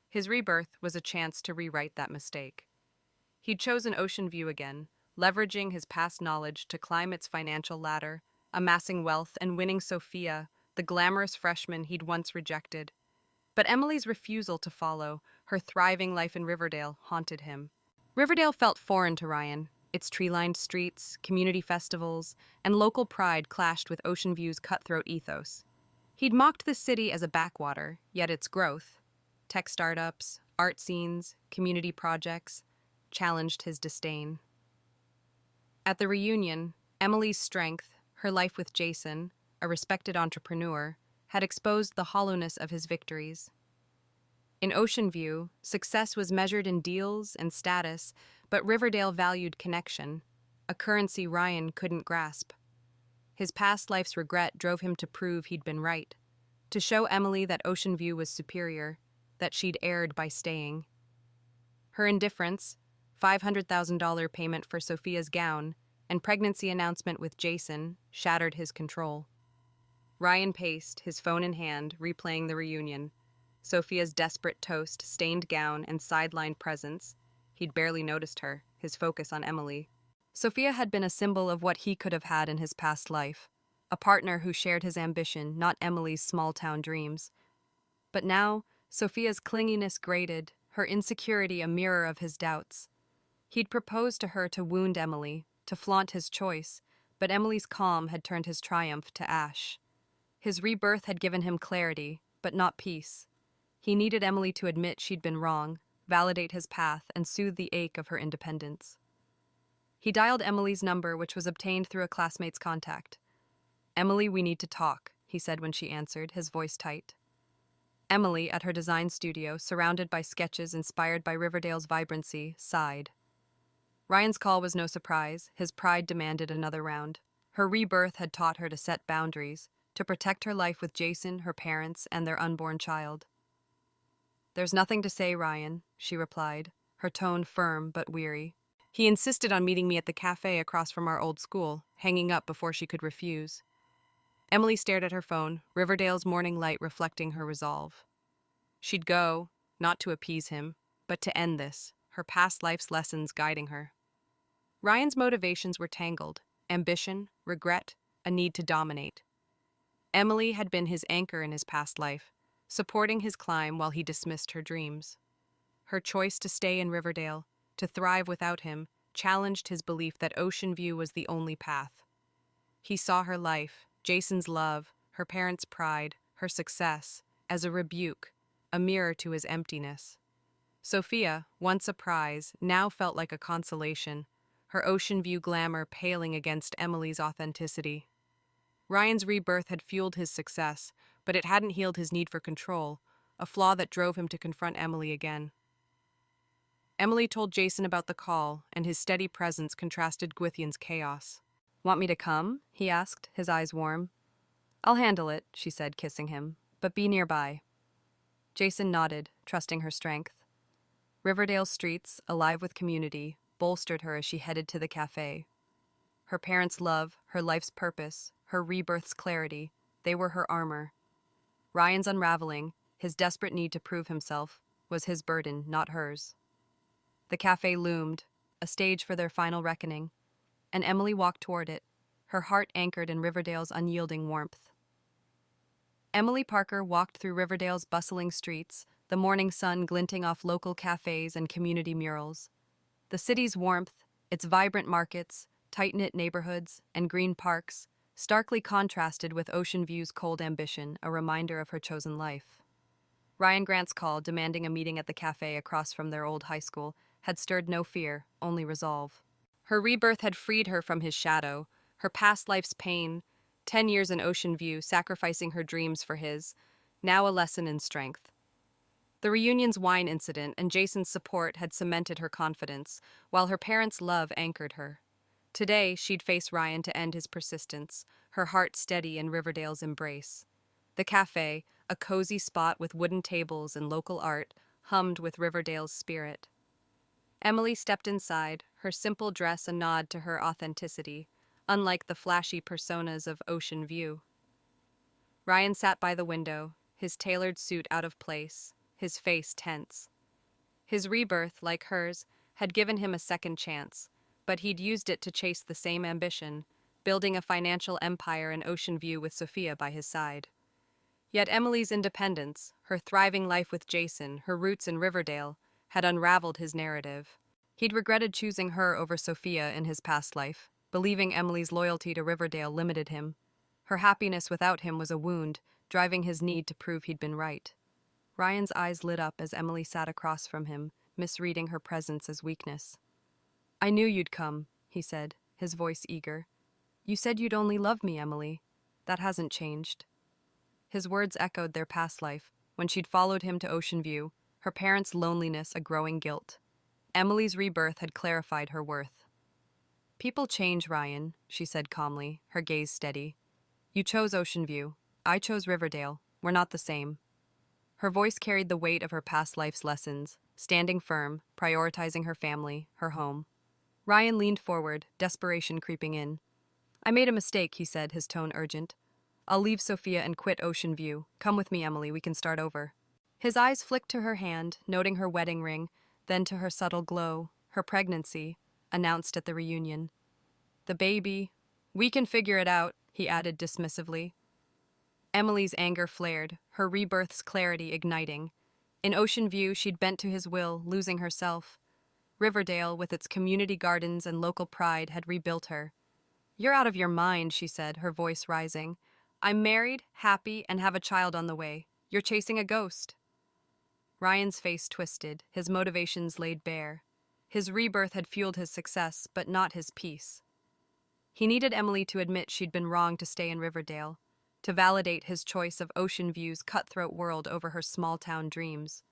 His rebirth was a chance to rewrite that mistake. He'd chosen Ocean View again, leveraging his past knowledge to climb its financial ladder, amassing wealth and winning Sophia, the glamorous freshman he'd once rejected. But Emily's refusal to follow, her thriving life in Riverdale, haunted him. Riverdale felt foreign to Ryan. Its tree-lined streets, community festivals, and local pride clashed with Ocean View's cutthroat ethos. He'd mocked the city as a backwater, yet its growth, tech startups, art scenes, community projects, challenged his disdain. At the reunion, Emily's strength, her life with Jason, a respected entrepreneur, had exposed the hollowness of his victories. In Ocean View, success was measured in deals and status, but Riverdale valued connection, a currency Ryan couldn't grasp. His past life's regret drove him to prove he'd been right, to show Emily that Ocean View was superior, that she'd erred by staying. Her indifference, $500,000 payment for Sophia's gown, and pregnancy announcement with Jason shattered his control. Ryan paced, his phone in hand, replaying the reunion. Sophia's desperate toast, stained gown, and sidelined presence. He'd barely noticed her, his focus on Emily. Sophia had been a symbol of what he could have had in his past life, a partner who shared his ambition, not Emily's small-town dreams. But now, Sophia's clinginess grated, her insecurity a mirror of his doubts. He'd proposed to her to wound Emily, to flaunt his choice, but Emily's calm had turned his triumph to ash. His rebirth had given him clarity, but not peace. He needed Emily to admit she'd been wrong, validate his path, and soothe the ache of her independence. He dialed Emily's number, which was obtained through a classmate's contact. "Emily, we need to talk," he said when she answered, his voice tight. Emily, at her design studio, surrounded by sketches inspired by Riverdale's vibrancy, sighed. Ryan's call was no surprise. His pride demanded another round. Her rebirth had taught her to set boundaries, to protect her life with Jason, her parents, and their unborn child. "There's nothing to say, Ryan," she replied, her tone firm but weary. "He insisted on meeting me at the cafe across from our old school," hanging up before she could refuse. Emily stared at her phone, Riverdale's morning light reflecting her resolve. She'd go, not to appease him, but to end this, her past life's lessons guiding her. Ryan's motivations were tangled: ambition, regret, a need to dominate. Emily had been his anchor in his past life, supporting his climb while he dismissed her dreams. Her choice to stay in Riverdale, to thrive without him, challenged his belief that Ocean View was the only path. He saw her life, Jason's love, her parents' pride, her success, as a rebuke, a mirror to his emptiness. Sophia, once a prize, now felt like a consolation, her Ocean View glamour paling against Emily's authenticity. Ryan's rebirth had fueled his success, but it hadn't healed his need for control, a flaw that drove him to confront Emily again. Emily told Jason about the call, and his steady presence contrasted Gwythion's chaos. "Want me to come?" he asked, his eyes warm. "I'll handle it," she said, kissing him, "but be nearby." Jason nodded, trusting her strength. Riverdale's streets, alive with community, bolstered her as she headed to the cafe. Her parents' love, her life's purpose, her rebirth's clarity, they were her armor. Ryan's unraveling, his desperate need to prove himself, was his burden, not hers. The cafe loomed, a stage for their final reckoning, and Emily walked toward it, her heart anchored in Riverdale's unyielding warmth. Emily Parker walked through Riverdale's bustling streets, the morning sun glinting off local cafes and community murals. The city's warmth, its vibrant markets, tight-knit neighborhoods, and green parks, starkly contrasted with Ocean View's cold ambition, a reminder of her chosen life. Ryan Grant's call, demanding a meeting at the cafe across from their old high school, had stirred no fear, only resolve. Her rebirth had freed her from his shadow, her past life's pain, 10 years in Ocean View, sacrificing her dreams for his, now a lesson in strength. The reunion's wine incident and Jason's support had cemented her confidence, while her parents' love anchored her. Today, she'd face Ryan to end his persistence, her heart steady in Riverdale's embrace. The cafe, a cozy spot with wooden tables and local art, hummed with Riverdale's spirit. Emily stepped inside, her simple dress a nod to her authenticity, unlike the flashy personas of Ocean View. Ryan sat by the window, his tailored suit out of place, his face tense. His rebirth, like hers, had given him a second chance, but he'd used it to chase the same ambition, building a financial empire in Ocean View with Sophia by his side. Yet Emily's independence, her thriving life with Jason, her roots in Riverdale, had unraveled his narrative. He'd regretted choosing her over Sophia in his past life, believing Emily's loyalty to Riverdale limited him. Her happiness without him was a wound, driving his need to prove he'd been right. Ryan's eyes lit up as Emily sat across from him, misreading her presence as weakness. "I knew you'd come," he said, his voice eager. "You said you'd only love me, Emily. That hasn't changed." His words echoed their past life, when she'd followed him to Ocean View, her parents' loneliness a growing guilt. Emily's rebirth had clarified her worth. "People change, Ryan," she said calmly, her gaze steady. "You chose Ocean View. I chose Riverdale. We're not the same." Her voice carried the weight of her past life's lessons, standing firm, prioritizing her family, her home. Ryan leaned forward, desperation creeping in. "I made a mistake," he said, his tone urgent. "I'll leave Sophia and quit Ocean View. Come with me, Emily, we can start over." His eyes flicked to her hand, noting her wedding ring, then to her subtle glow, her pregnancy, announced at the reunion. "The baby. We can figure it out," he added dismissively. Emily's anger flared, her rebirth's clarity igniting. In Ocean View, she'd bent to his will, losing herself. Riverdale, with its community gardens and local pride, had rebuilt her. "You're out of your mind," she said, her voice rising. "I'm married, happy, and have a child on the way. You're chasing a ghost." Ryan's face twisted, his motivations laid bare. His rebirth had fueled his success, but not his peace. He needed Emily to admit she'd been wrong to stay in Riverdale, to validate his choice of Ocean View's cutthroat world over her small-town dreams.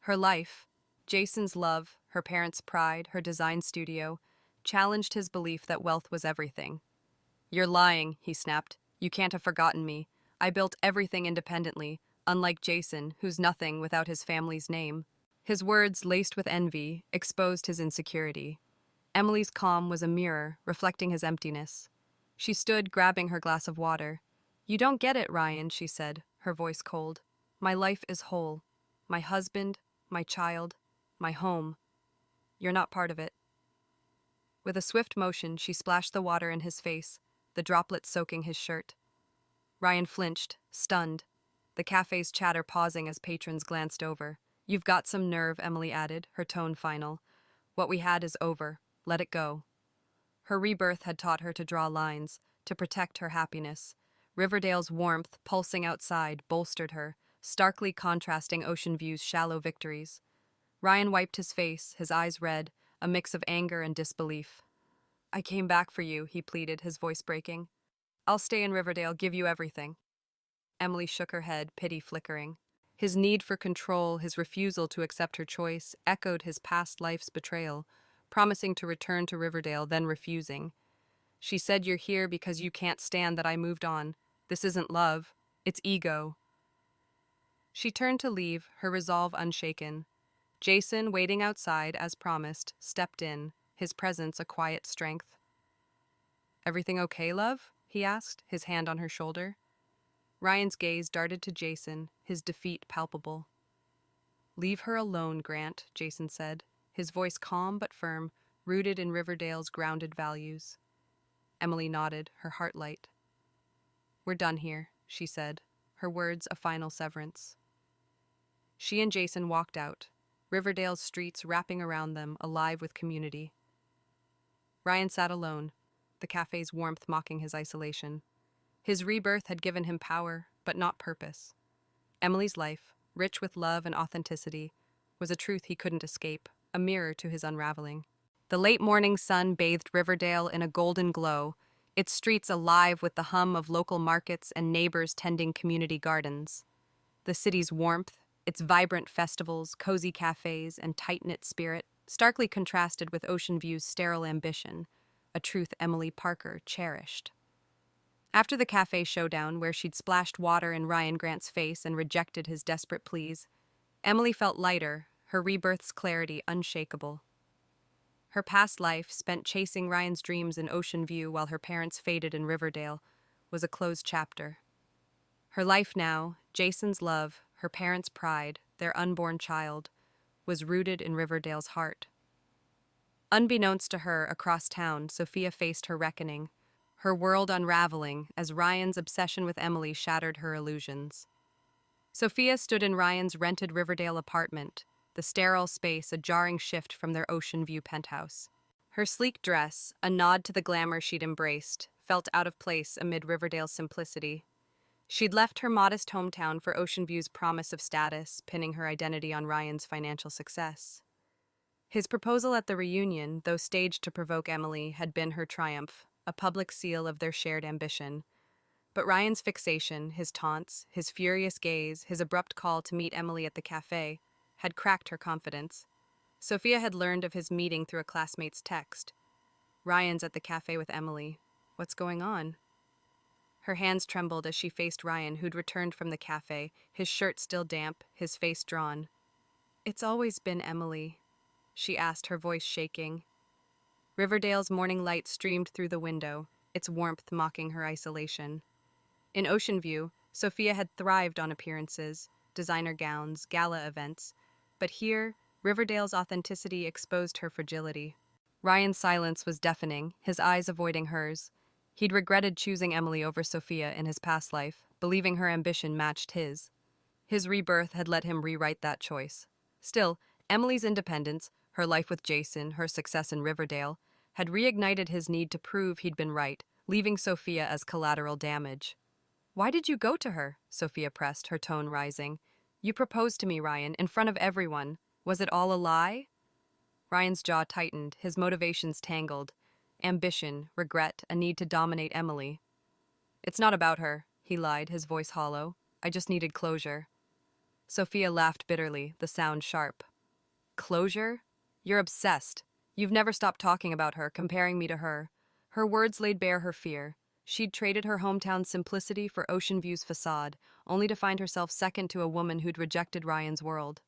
Her life, Jason's love, her parents' pride, her design studio, challenged his belief that wealth was everything. "You're lying," he snapped. "You can't have forgotten me. I built everything independently, unlike Jason, who's nothing without his family's name." His words, laced with envy, exposed his insecurity. Emily's calm was a mirror, reflecting his emptiness. She stood, grabbing her glass of water. "You don't get it, Ryan," she said, her voice cold. "My life is whole. My husband, my child, my home. You're not part of it." With a swift motion, she splashed the water in his face, the droplets soaking his shirt. Ryan flinched, stunned, the cafe's chatter pausing as patrons glanced over. "You've got some nerve," Emily added, her tone final. "What we had is over. Let it go." Her rebirth had taught her to draw lines, to protect her happiness. Riverdale's warmth, pulsing outside, bolstered her, starkly contrasting Ocean View's shallow victories. Ryan wiped his face, his eyes red, a mix of anger and disbelief. "I came back for you," he pleaded, his voice breaking. "I'll stay in Riverdale, give you everything." Emily shook her head, pity flickering. His need for control, his refusal to accept her choice, echoed his past life's betrayal, promising to return to Riverdale, then refusing. "She said you're here because you can't stand that I moved on. This isn't love. It's ego." She turned to leave, her resolve unshaken. Jason, waiting outside, as promised, stepped in, his presence a quiet strength. "Everything okay, love?" he asked, his hand on her shoulder. Ryan's gaze darted to Jason, his defeat palpable. "Leave her alone, Grant," Jason said, his voice calm but firm, rooted in Riverdale's grounded values. Emily nodded, her heart light. "We're done here," she said, her words a final severance. She and Jason walked out, Riverdale's streets wrapping around them, alive with community. Ryan sat alone, the cafe's warmth mocking his isolation. His rebirth had given him power, but not purpose. Emily's life, rich with love and authenticity, was a truth he couldn't escape, a mirror to his unraveling. The late morning sun bathed Riverdale in a golden glow, its streets alive with the hum of local markets and neighbors tending community gardens. The city's warmth, its vibrant festivals, cozy cafes, and tight-knit spirit, starkly contrasted with Ocean View's sterile ambition, a truth Emily Parker cherished. After the cafe showdown, where she'd splashed water in Ryan Grant's face and rejected his desperate pleas, Emily felt lighter, her rebirth's clarity unshakable. Her past life, spent chasing Ryan's dreams in Ocean View while her parents faded in Riverdale, was a closed chapter. Her life now, Jason's love, her parents' pride, their unborn child, was rooted in Riverdale's heart. Unbeknownst to her, across town, Sophia faced her reckoning, her world unraveling as Ryan's obsession with Emily shattered her illusions. Sophia stood in Ryan's rented Riverdale apartment, the sterile space a jarring shift from their Ocean View penthouse. Her sleek dress, a nod to the glamour she'd embraced, felt out of place amid Riverdale's simplicity. She'd left her modest hometown for Ocean View's promise of status, pinning her identity on Ryan's financial success. His proposal at the reunion, though staged to provoke Emily, had been her triumph, a public seal of their shared ambition. But Ryan's fixation, his taunts, his furious gaze, his abrupt call to meet Emily at the cafe, had cracked her confidence. Sophia had learned of his meeting through a classmate's text. "Ryan's at the cafe with Emily. What's going on?" Her hands trembled as she faced Ryan, who'd returned from the cafe, his shirt still damp, his face drawn. "It's always been Emily," she asked, her voice shaking. Riverdale's morning light streamed through the window, its warmth mocking her isolation. In Ocean View, Sophia had thrived on appearances, designer gowns, gala events, but here, Riverdale's authenticity exposed her fragility. Ryan's silence was deafening, his eyes avoiding hers. He'd regretted choosing Emily over Sophia in his past life, believing her ambition matched his. His rebirth had let him rewrite that choice. Still, Emily's independence, her life with Jason, her success in Riverdale, had reignited his need to prove he'd been right, leaving Sophia as collateral damage. "Why did you go to her?" Sophia pressed, her tone rising. You proposed to me, Ryan, in front of everyone. Was it all a lie? Ryan's jaw tightened, his motivations tangled. Ambition, regret, a need to dominate Emily. It's not about her, he lied, his voice hollow. I just needed closure. Sophia laughed bitterly, the sound sharp. Closure? You're obsessed. You've never stopped talking about her, comparing me to her. Her words laid bare her fear. She'd traded her hometown's simplicity for Ocean View's facade, only to find herself second to a woman who'd rejected Ryan's world.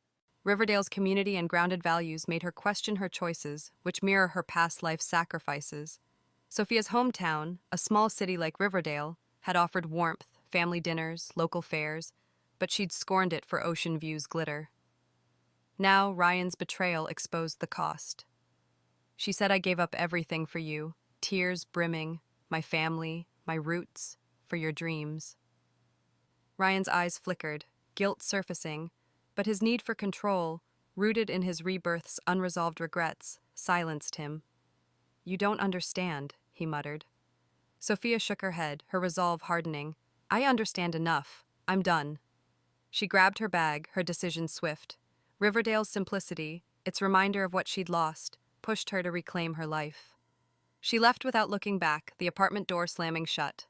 Riverdale's community and grounded values made her question her choices, which mirror her past life sacrifices. Sophia's hometown, a small city like Riverdale, had offered warmth, family dinners, local fairs, but she'd scorned it for Ocean View's glitter. Now, Ryan's betrayal exposed the cost. She said, I gave up everything for you, tears brimming, my family, my roots, for your dreams. Ryan's eyes flickered, guilt surfacing, but his need for control, rooted in his rebirth's unresolved regrets, silenced him. You don't understand, he muttered. Sophia shook her head, her resolve hardening. I understand enough. I'm done. She grabbed her bag, her decision swift. Riverdale's simplicity, its reminder of what she'd lost, pushed her to reclaim her life. She left without looking back, the apartment door slamming shut.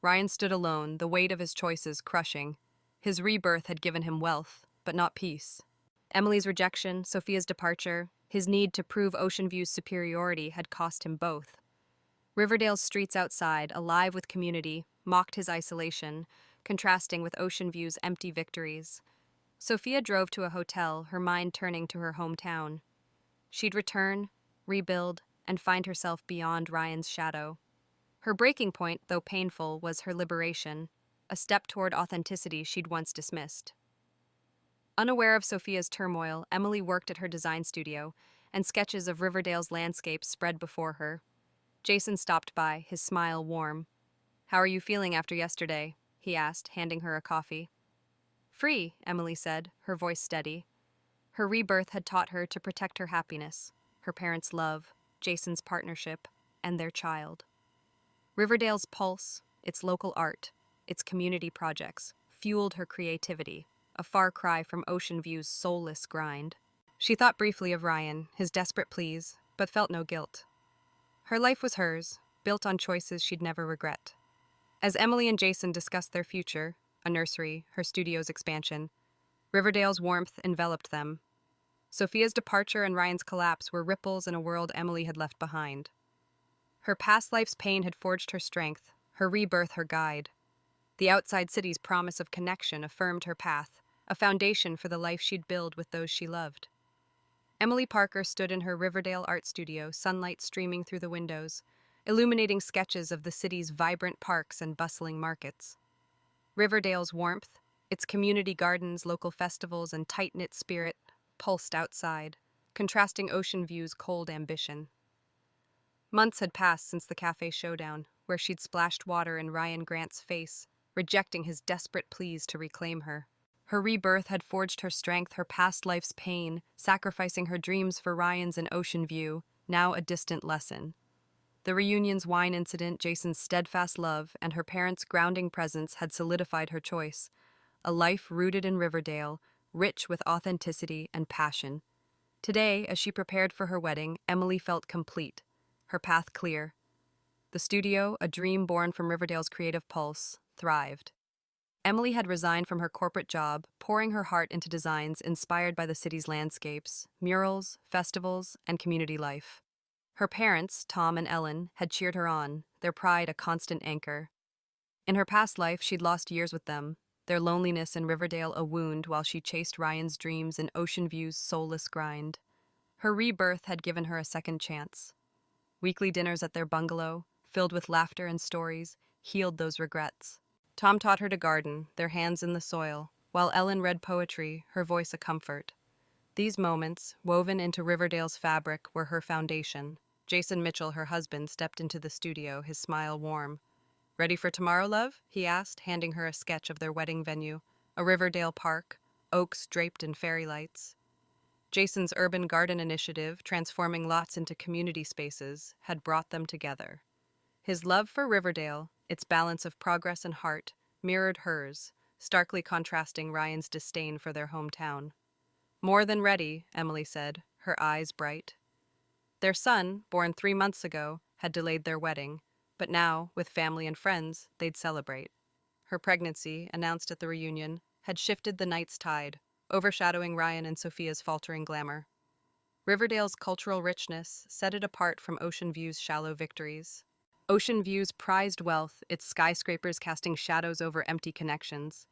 Ryan stood alone, the weight of his choices crushing. His rebirth had given him wealth, but not peace. Emily's rejection, Sophia's departure, his need to prove Ocean View's superiority had cost him both. Riverdale's streets outside, alive with community, mocked his isolation, contrasting with Ocean View's empty victories. Sophia drove to a hotel, her mind turning to her hometown. She'd return, rebuild, and find herself beyond Ryan's shadow. Her breaking point, though painful, was her liberation, a step toward authenticity she'd once dismissed. Unaware of Sophia's turmoil, Emily worked at her design studio, and sketches of Riverdale's landscapes spread before her. Jason stopped by, his smile warm. How are you feeling after yesterday? He asked, handing her a coffee. Free, Emily said, her voice steady. Her rebirth had taught her to protect her happiness, her parents' love, Jason's partnership, and their child. Riverdale's pulse, its local art, its community projects, fueled her creativity, a far cry from Ocean View's soulless grind. She thought briefly of Ryan, his desperate pleas, but felt no guilt. Her life was hers, built on choices she'd never regret. As Emily and Jason discussed their future, a nursery, her studio's expansion, Riverdale's warmth enveloped them. Sophia's departure and Ryan's collapse were ripples in a world Emily had left behind. Her past life's pain had forged her strength, her rebirth her guide. The outside city's promise of connection affirmed her path, a foundation for the life she'd build with those she loved. Emily Parker stood in her Riverdale art studio, sunlight streaming through the windows, illuminating sketches of the city's vibrant parks and bustling markets. Riverdale's warmth, its community gardens, local festivals, and tight-knit spirit pulsed outside, contrasting Ocean View's cold ambition. Months had passed since the cafe showdown, where she'd splashed water in Ryan Grant's face, rejecting his desperate pleas to reclaim her. Her rebirth had forged her strength, her past life's pain, sacrificing her dreams for Ryan's and Ocean View, now a distant lesson. The reunion's wine incident, Jason's steadfast love, and her parents' grounding presence had solidified her choice, a life rooted in Riverdale, rich with authenticity and passion. Today, as she prepared for her wedding, Emily felt complete, her path clear. The studio, a dream born from Riverdale's creative pulse, thrived. Emily had resigned from her corporate job, pouring her heart into designs inspired by the city's landscapes, murals, festivals, and community life. Her parents, Tom and Ellen, had cheered her on, their pride a constant anchor. In her past life, she'd lost years with them, their loneliness in Riverdale a wound while she chased Ryan's dreams in Ocean View's soulless grind. Her rebirth had given her a second chance. Weekly dinners at their bungalow, filled with laughter and stories, healed those regrets. Tom taught her to garden, their hands in the soil, while Ellen read poetry, her voice a comfort. These moments, woven into Riverdale's fabric, were her foundation. Jason Mitchell, her husband, stepped into the studio, his smile warm. Ready for tomorrow, love? He asked, handing her a sketch of their wedding venue, a Riverdale park, oaks draped in fairy lights. Jason's urban garden initiative, transforming lots into community spaces, had brought them together. His love for Riverdale, its balance of progress and heart, mirrored hers, starkly contrasting Ryan's disdain for their hometown. More than ready, Emily said, her eyes bright. Their son, born 3 months ago, had delayed their wedding, but now, with family and friends, they'd celebrate. Her pregnancy, announced at the reunion, had shifted the night's tide, overshadowing Ryan and Sophia's faltering glamour. Riverdale's cultural richness set it apart from Ocean View's shallow victories. Ocean View's prized wealth, its skyscrapers casting shadows over empty connections.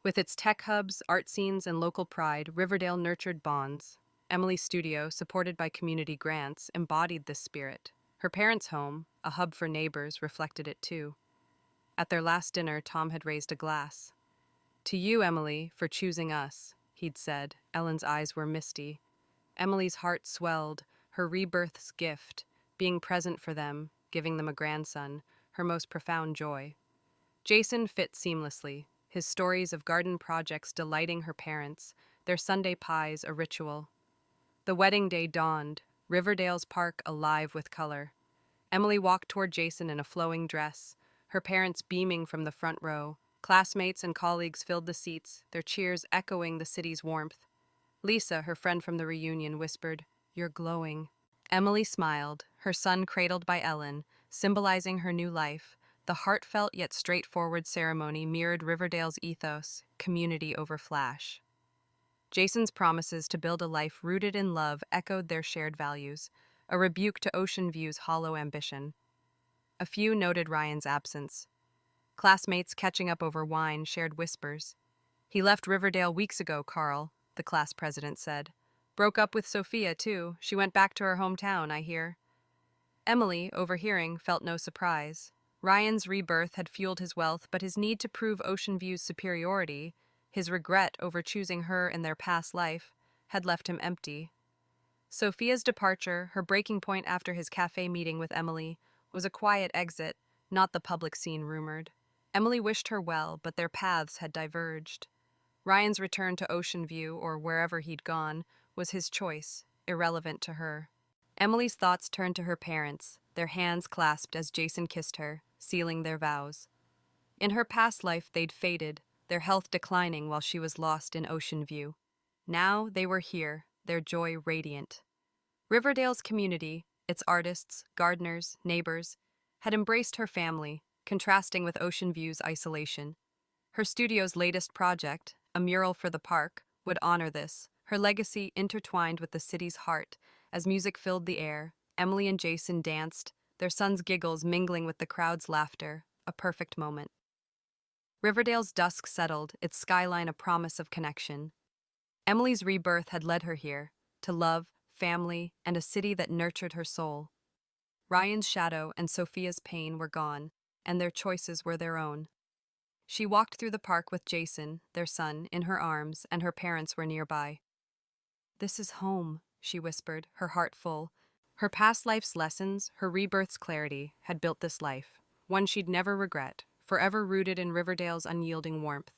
With its tech hubs, art scenes, and local pride, Riverdale nurtured bonds. Emily's studio, supported by community grants, embodied this spirit. Her parents' home, a hub for neighbors, reflected it too. At their last dinner, Tom had raised a glass. "To you, Emily, for choosing us," he'd said. Ellen's eyes were misty. Emily's heart swelled, her rebirth's gift, being present for them, giving them a grandson, her most profound joy. Jason fit seamlessly, his stories of garden projects delighting her parents, their Sunday pies a ritual. The wedding day dawned, Riverdale's park alive with color. Emily walked toward Jason in a flowing dress, her parents beaming from the front row. Classmates and colleagues filled the seats, their cheers echoing the city's warmth. Lisa, her friend from the reunion, whispered, "You're glowing." Emily smiled, her son cradled by Ellen, symbolizing her new life. The heartfelt yet straightforward ceremony mirrored Riverdale's ethos, community over flash. Jason's promises to build a life rooted in love echoed their shared values, a rebuke to Ocean View's hollow ambition. A few noted Ryan's absence. Classmates catching up over wine shared whispers. "He left Riverdale weeks ago, Carl," the class president said. "Broke up with Sophia, too. She went back to her hometown, I hear." Emily, overhearing, felt no surprise. Ryan's rebirth had fueled his wealth, but his need to prove Ocean View's superiority, his regret over choosing her in their past life, had left him empty. Sophia's departure, her breaking point after his cafe meeting with Emily, was a quiet exit, not the public scene rumored. Emily wished her well, but their paths had diverged. Ryan's return to Ocean View, or wherever he'd gone, was his choice, irrelevant to her. Emily's thoughts turned to her parents, their hands clasped as Jason kissed her, sealing their vows. In her past life, they'd faded, their health declining while she was lost in Ocean View. Now they were here, their joy radiant. Riverdale's community, its artists, gardeners, neighbors, had embraced her family, contrasting with Ocean View's isolation. Her studio's latest project, a mural for the park, would honor this, her legacy intertwined with the city's heart. As music filled the air, Emily and Jason danced, their son's giggles mingling with the crowd's laughter, a perfect moment. Riverdale's dusk settled, its skyline a promise of connection. Emily's rebirth had led her here, to love, family, and a city that nurtured her soul. Ryan's shadow and Sophia's pain were gone, and their choices were their own. She walked through the park with Jason, their son, in her arms, and her parents were nearby. "This is home," she whispered, her heart full. Her past life's lessons, her rebirth's clarity, had built this life, one she'd never regret, forever rooted in Riverdale's unyielding warmth.